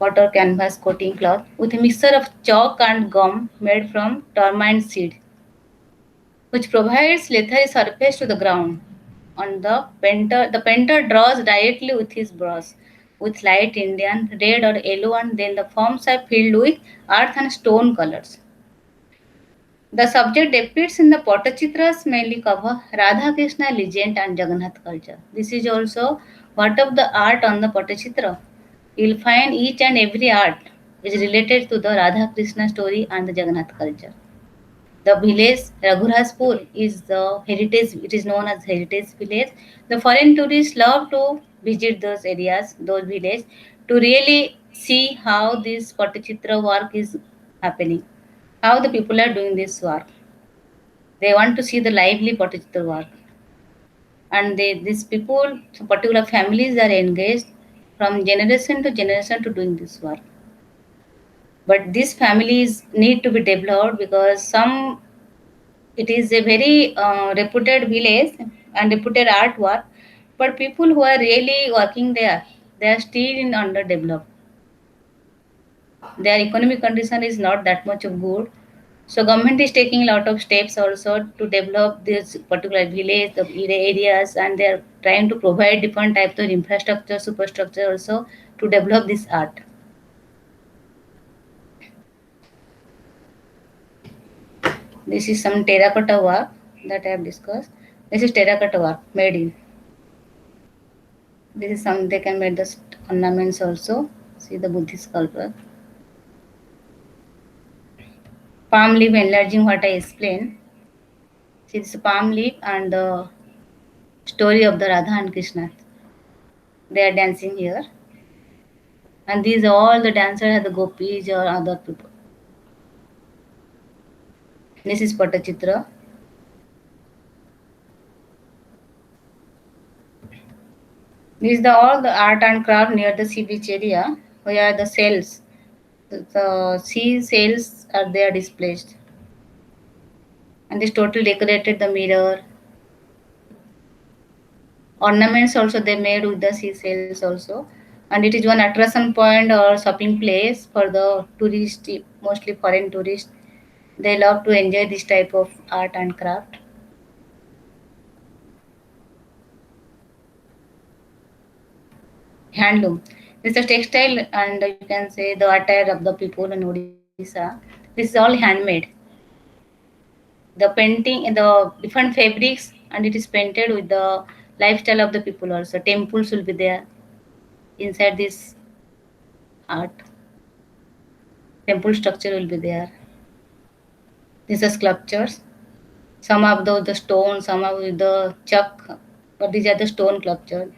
Water canvas coating cloth with a mixture of chalk and gum made from termite seed, which provides leathery surface to the ground. On the painter draws directly with his brush with light Indian, red or yellow, and then the forms are filled with earth and stone colors. The subject depicts in the Pattachitras mainly cover Radha Krishna legend and Jagannath culture. This is also part of the art on the Pattachitra. You'll find each and every art is related to the Radha Krishna story and the Jagannath culture. The village Raghurazpur is the heritage. It is known as heritage village. The foreign tourists love to visit those areas, those villages, to really see how this Pattachitra work is happening, how the people are doing this work. They want to see the lively Pattachitra work, and these people, so particular families, are engaged from generation to generation to doing this work. But these families need to be developed because some it is a very reputed village and reputed artwork, but people who are really working there, they are still in underdeveloped. Their economic condition is not that much of good. So government is taking a lot of steps also to develop this particular village, the areas, and they are trying to provide different types of infrastructure, superstructure also to develop this art. This is some terracotta work that I have discussed. This is terracotta work made in. This is some they can make the ornaments also. See the Buddhist sculpture. Palm leaf enlarging what I explained. See this palm leaf and the story of the Radha and Krishna. They are dancing here. And these all the dancers are the gopis or other people. This is Pattachitra. This is all the art and craft near the sea beach area where the sails, the sea sails are there displayed. And this totally decorated the mirror. Ornaments also they made with the sea sails also. And it is one attraction point or shopping place for the tourists, mostly foreign tourists. They love to enjoy this type of art and craft. Handloom. This is a textile and you can say the attire of the people in Odisha. This is all handmade. The painting, the different fabrics, and it is painted with the lifestyle of the people also. Temples will be there inside this art. Temple structure will be there. These are sculptures. Some of the stone, some of the chuck, but these are the stone sculptures.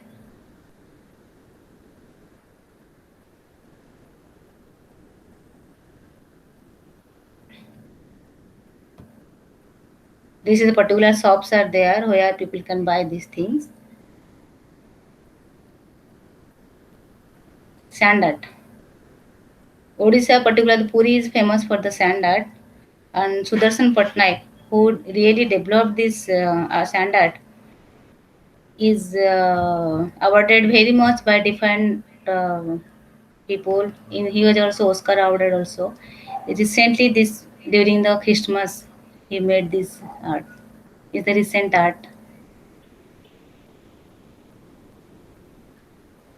This is a particular shops are there where people can buy these things. Sand art. Odisha, particularly Puri, is famous for the sand art, and Sudarshan Patnaik, who really developed this sand art, is awarded very much by different people. He was also Oscar awarded also. Recently, this during the Christmas, he made this art. It's the recent art.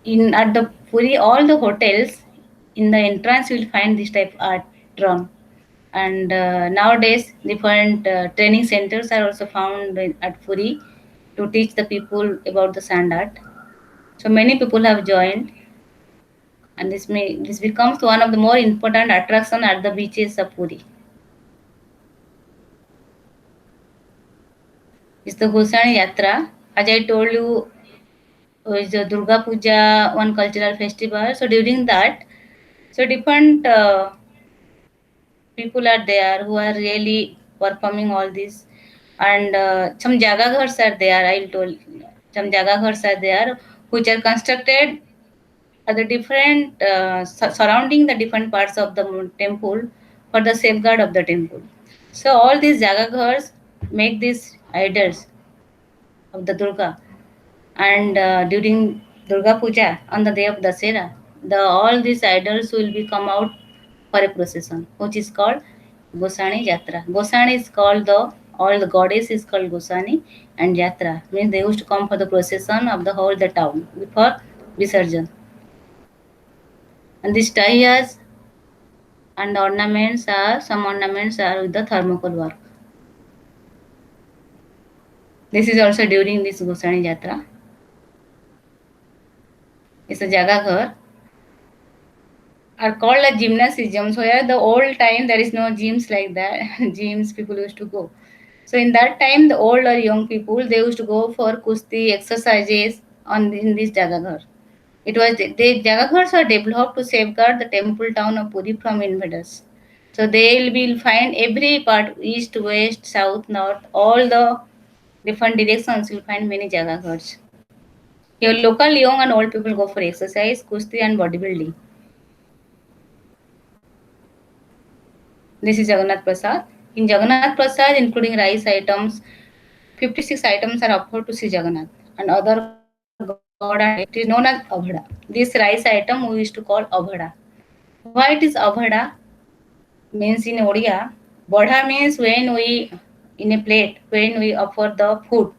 In at the Puri, all the hotels in the entrance you will find this type art drawn. And nowadays, different training centers are also found at Puri to teach the people about the sand art. So many people have joined, and this becomes one of the more important attraction at the beaches of Puri. It's the Gosani Yatra. As I told you, is the Durga Puja, one cultural festival. So during that, so different people are there who are really performing all this, and some jaga ghars are there. I told some jaga ghars are there which are constructed at the different surrounding the different parts of the temple for the safeguard of the temple. So all these jaga ghars make these idols of the Durga, and during Durga Puja on the day of Dasera, the all these idols will be come out for a procession, which is called Gosani Jatra. Gosani is called the all the goddess is called Gosani, and Jatra means they used to come for the procession of the whole the town for Visarjan. And these tahiyas and ornaments are some ornaments are with the thermocol work. This is also during this Gosani Jatra. It's a Jaga Ghar are called as gymnasiums. So yeah, the old time there is no gyms like that. Gyms people used to go. So in that time, the old or young people they used to go for kusti exercises on in this Jagaghar. It was the Jagaghars are developed to safeguard the temple town of Puri from invaders. So they will find every part east, west, south, north, all the different directions. You'll find many Jagaghars. Your local young and old people go for exercise, kusti, and bodybuilding. This is Jagannath Prasad. In Jagannath Prasad, including rice items, 56 items are offered to Sri Jagannath and other god and it is known as Abhada. This rice item we used to call Abhada. Why it is Abhada? Means in Odia, Badha means when we in a plate, when we offer the food,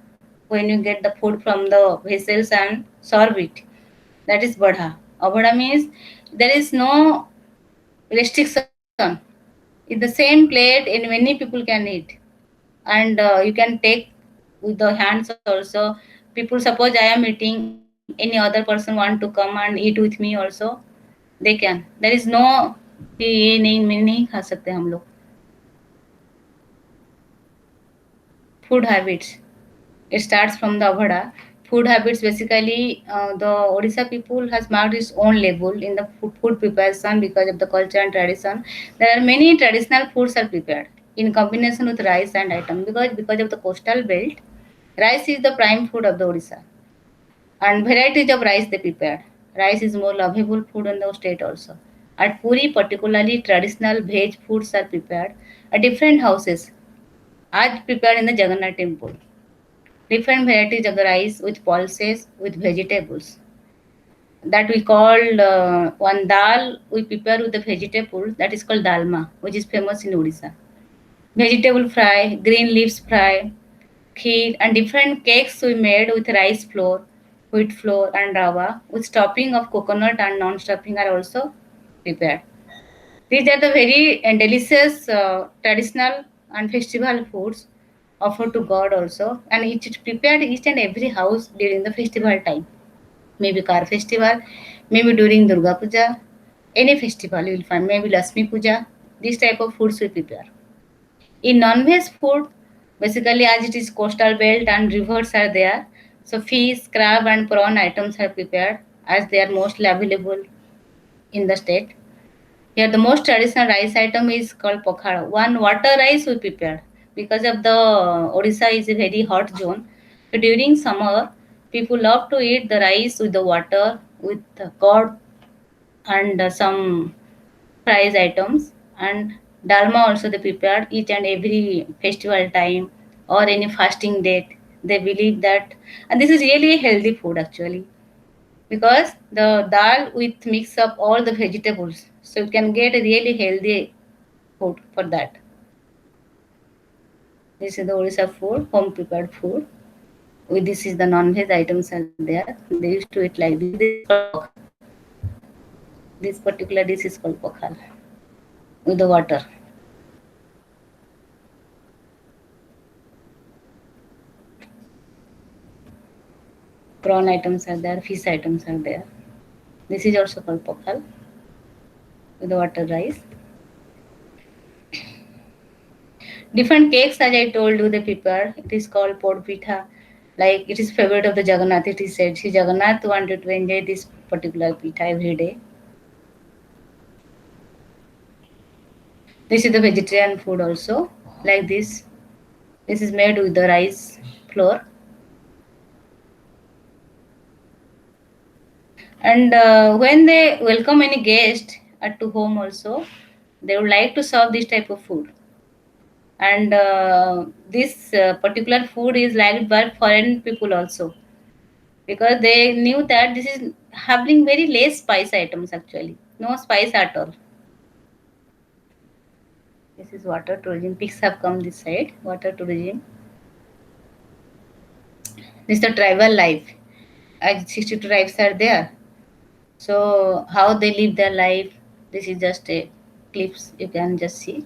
when you get the food from the vessels and serve it. That is Badha. Abhada means there is no restriction. In the same plate, and many people can eat, and you can take with the hands also. People suppose I am eating, any other person want to come and eat with me also, they can. There is no कि ये नहीं खा सकते हम लोग. Food habits. It starts from the Avada. Food habits basically the Odisha people has marked its own label in the food preparation because of the culture and tradition. There are many traditional foods are prepared in combination with rice and item because of the coastal belt. Rice is the prime food of the Odisha. And varieties of rice they prepared. Rice is more lovable food in the state also. At Puri, particularly traditional veg foods are prepared at different houses, as prepared in the Jagannath temple. Different varieties of the rice with pulses, with vegetables. That we call one dal we prepare with the vegetable that is called dalma, which is famous in Odisha. Vegetable fry, green leaves fry, kheer, and different cakes we made with rice flour, wheat flour, and rava with stuffing of coconut and non-stuffing are also prepared. These are the very delicious traditional and festival foods offered to God also, and it is prepared each and every house during the festival time. Maybe Car festival, maybe during Durga Puja, any festival you will find, maybe Lakshmi Puja. This type of foods we prepare. In non-veg food, basically as it is coastal belt and rivers are there, so fish, crab and prawn items are prepared as they are mostly available in the state. Here the most traditional rice item is called pokhara. One water rice we prepare because of the Odisha is a very hot zone. So during summer, people love to eat the rice with the water, with the curd and some fries items, and dalma also they prepared each and every festival time or any fasting date. They believe that, and this is really a healthy food actually because the dal with mix up all the vegetables, so you can get a really healthy food for that. This is the Orissa food, home prepared food. With this is the non-veg items are there. They used to eat like this. This is called pokhal. This particular dish is called pokhal with the water. Prawn items are there, fish items are there. This is also called pokhal with the water rice. Different cakes, as I told you, they prepare. It is called pod pitha. Like it is favorite of the Jagannath. It is said, Sri Jagannath wanted to enjoy this particular pitha every day. This is the vegetarian food also. Like this. This is made with the rice flour. And when they welcome any guest at to home also, they would like to serve this type of food. And this particular food is liked by foreign people also because they knew that this is having very less spice items actually, no spice at all. This is water tourism. Pigs have come this side. Water tourism. This is the tribal life. As 62 tribes are there. So how they live their life. This is just a clips you can just see.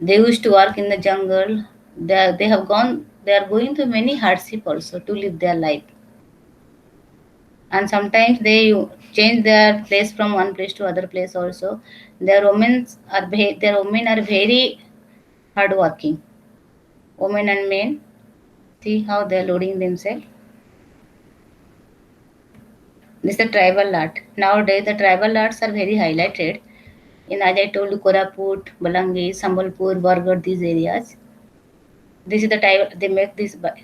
They used to work in the jungle. They have gone. They are going through many hardship also to live their life. And sometimes they change their place from one place to other place also. Their women are very hardworking. Women and men. See how they are loading themselves. This is the tribal art. Nowadays, the tribal arts are very highlighted. In as I told you, Koraput, Balangi, Sambalpur, Bargarh, these areas. This is the type they make this by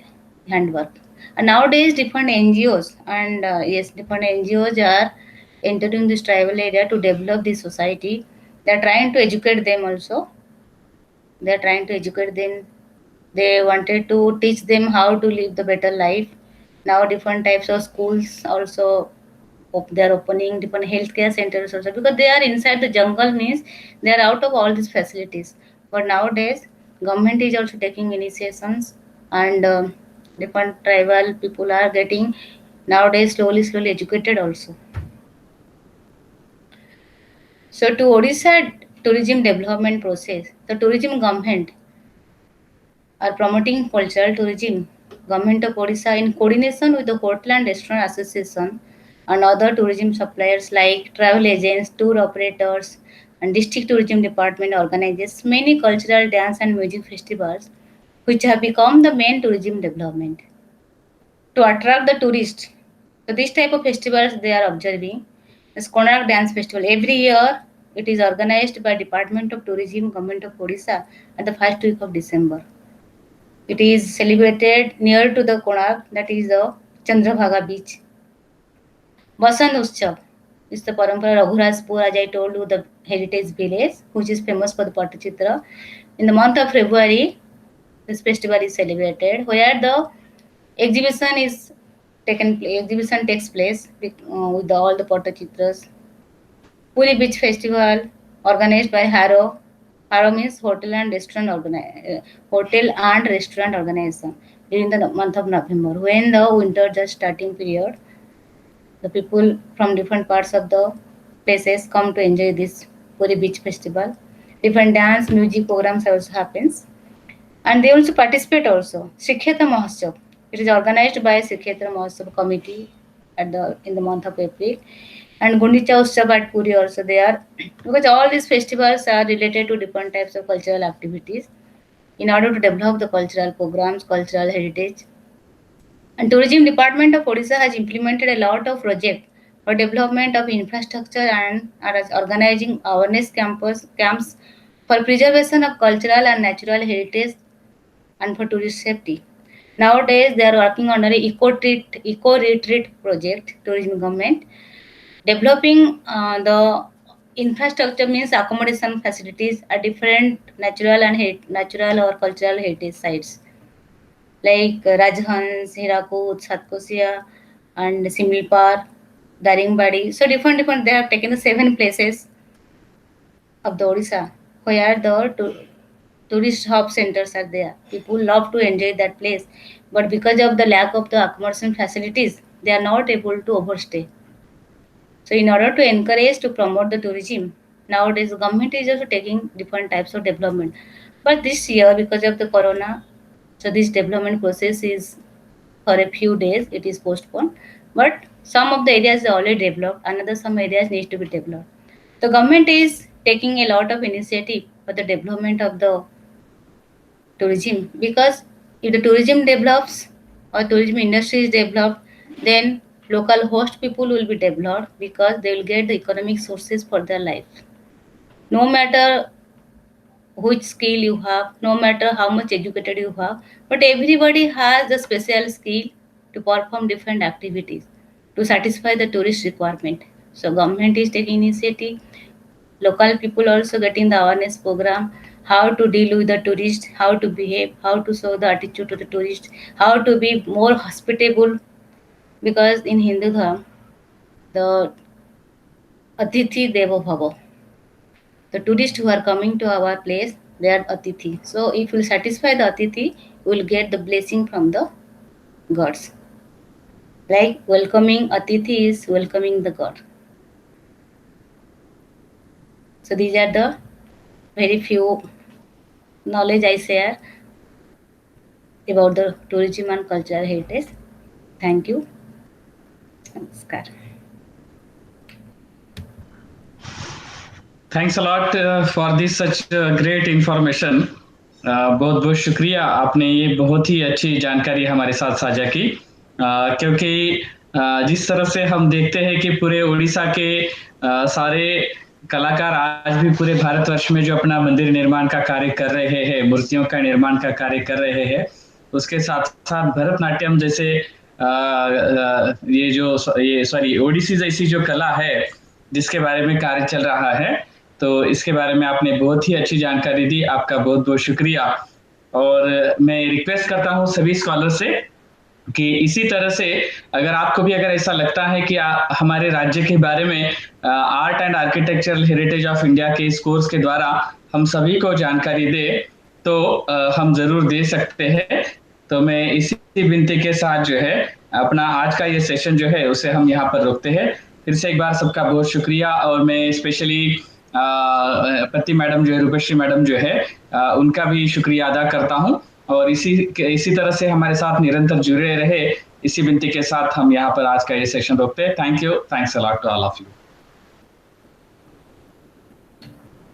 handwork. And nowadays, different NGOs and yes, different NGOs are entering this tribal area to develop this society. They are trying to educate them also. They are trying to educate them. They wanted to teach them how to live the better life. Now, different types of schools also they are opening different healthcare centers also because they are inside the jungle means they are out of all these facilities. But nowadays, government is also taking initiations and different tribal people are getting nowadays slowly educated also. So to Odisha tourism development process, the tourism government are promoting cultural tourism. Government of Odisha in coordination with the Portland Restaurant Association and other tourism suppliers like travel agents, tour operators, and district tourism department organizes many cultural dance and music festivals which have become the main tourism development to attract the tourists. So this type of festivals they are observing. This Konark Dance Festival every year it is organized by Department of Tourism, Government of Odisha at the first week of December. It is celebrated near to the Konark, that is the Chandrabhaga beach. Basant Utsav is the Parampara Raghurajpur, as I told you, the heritage village, which is famous for the Pattachitra. In the month of February, this festival is celebrated, where the exhibition is exhibition takes place with all the Pattachitras. Puri Beach Festival, organized by Harrow. Harrow means Hotel and Restaurant Organization during the month of November, when the winter just starting period. The people from different parts of the places come to enjoy this Puri Beach Festival. Different dance, music programs also happens, and they also participate also. Shrikshetra Mahotsav. It is organized by Shrikshetra Mahotsav committee in the month of April, and Gundicha Utsav at Puri also there, because all these festivals are related to different types of cultural activities in order to develop the cultural programs, cultural heritage. And tourism department of Odisha has implemented a lot of projects for development of infrastructure and are organizing awareness camps for preservation of cultural and natural heritage and for tourist safety. Nowadays, they are working on an eco retreat project, tourism government, developing the infrastructure means accommodation facilities at different natural or cultural heritage sites like Rajhans, Hirakud, Satkosia, and Similpar, Daringbadi. So different. They have taken the 7 places of the Odisha where the tourist hub centers are there. People love to enjoy that place, but because of the lack of the accommodation facilities, they are not able to overstay. So in order to encourage to promote the tourism, nowadays the government is also taking different types of development. But this year, because of the corona, so this development process is for a few days it is postponed. But some of the areas are already developed, another some areas need to be developed. The government is taking a lot of initiative for the development of the tourism, because if the tourism develops or tourism industry is developed, then local host people will be developed because they will get the economic sources for their life. No matter which skill you have, no matter how much educated you have, but everybody has the special skill to perform different activities to satisfy the tourist requirement. So government is taking initiative, local people also getting the awareness program, how to deal with the tourist, how to behave, how to show the attitude to the tourist, how to be more hospitable, because in Hindu Dharma, the Atithi Devo Bhava, the tourists who are coming to our place, they are Atithi. So if you satisfy the Atithi, you will get the blessing from the gods. Like welcoming Atithi is welcoming the god. So these are the very few knowledge I share about the tourism and cultural heritage. Thank you. Namaskar. Thanks a lot for this such great information. बहुत बहुत शुक्रिया, आपने ये बहुत ही अच्छी जानकारी हमारे साथ साझा की। क्योंकि जिस तरह से हम देखते हैं कि पूरे उड़ीसा के सारे कलाकार आज भी पूरे भारतवर्ष में जो अपना मंदिर निर्माण का कार्य कर रहे हैं, मूर्तियों का निर्माण का कार्य कर रहे हैं, उसके साथ साथ भरतनाट्यम जैसे ओडिसी जैसी जो कला है जिसके बारे में कार्य चल रहा है, तो इसके बारे में आपने बहुत ही अच्छी जानकारी दी। आपका बहुत बहुत शुक्रिया। और मैं रिक्वेस्ट करता हूँ सभी स्कॉलर से कि इसी तरह से अगर आपको भी अगर ऐसा लगता है कि हमारे राज्य के बारे में art and architectural heritage of India के इस कोर्स के द्वारा हम सभी को जानकारी दे, तो हम जरूर दे सकते हैं। तो मैं इसी विनती के साथ जो है अपना आज का ये सेशन जो है उसे हम यहाँ पर रोकते हैं। फिर से एक बार सबका बहुत शुक्रिया। और मैं स्पेशली पति मैडम जो है, रूपश्री मैडम जो है, उनका भी शुक्रिया अदा करता हूँ। और इसी तरह से हमारे साथ निरंतर जुड़े रहे, इसी विनती के साथ हम यहाँ पर आज का ये सेशन रोकते हैं। Thank you, thanks a lot to all of you.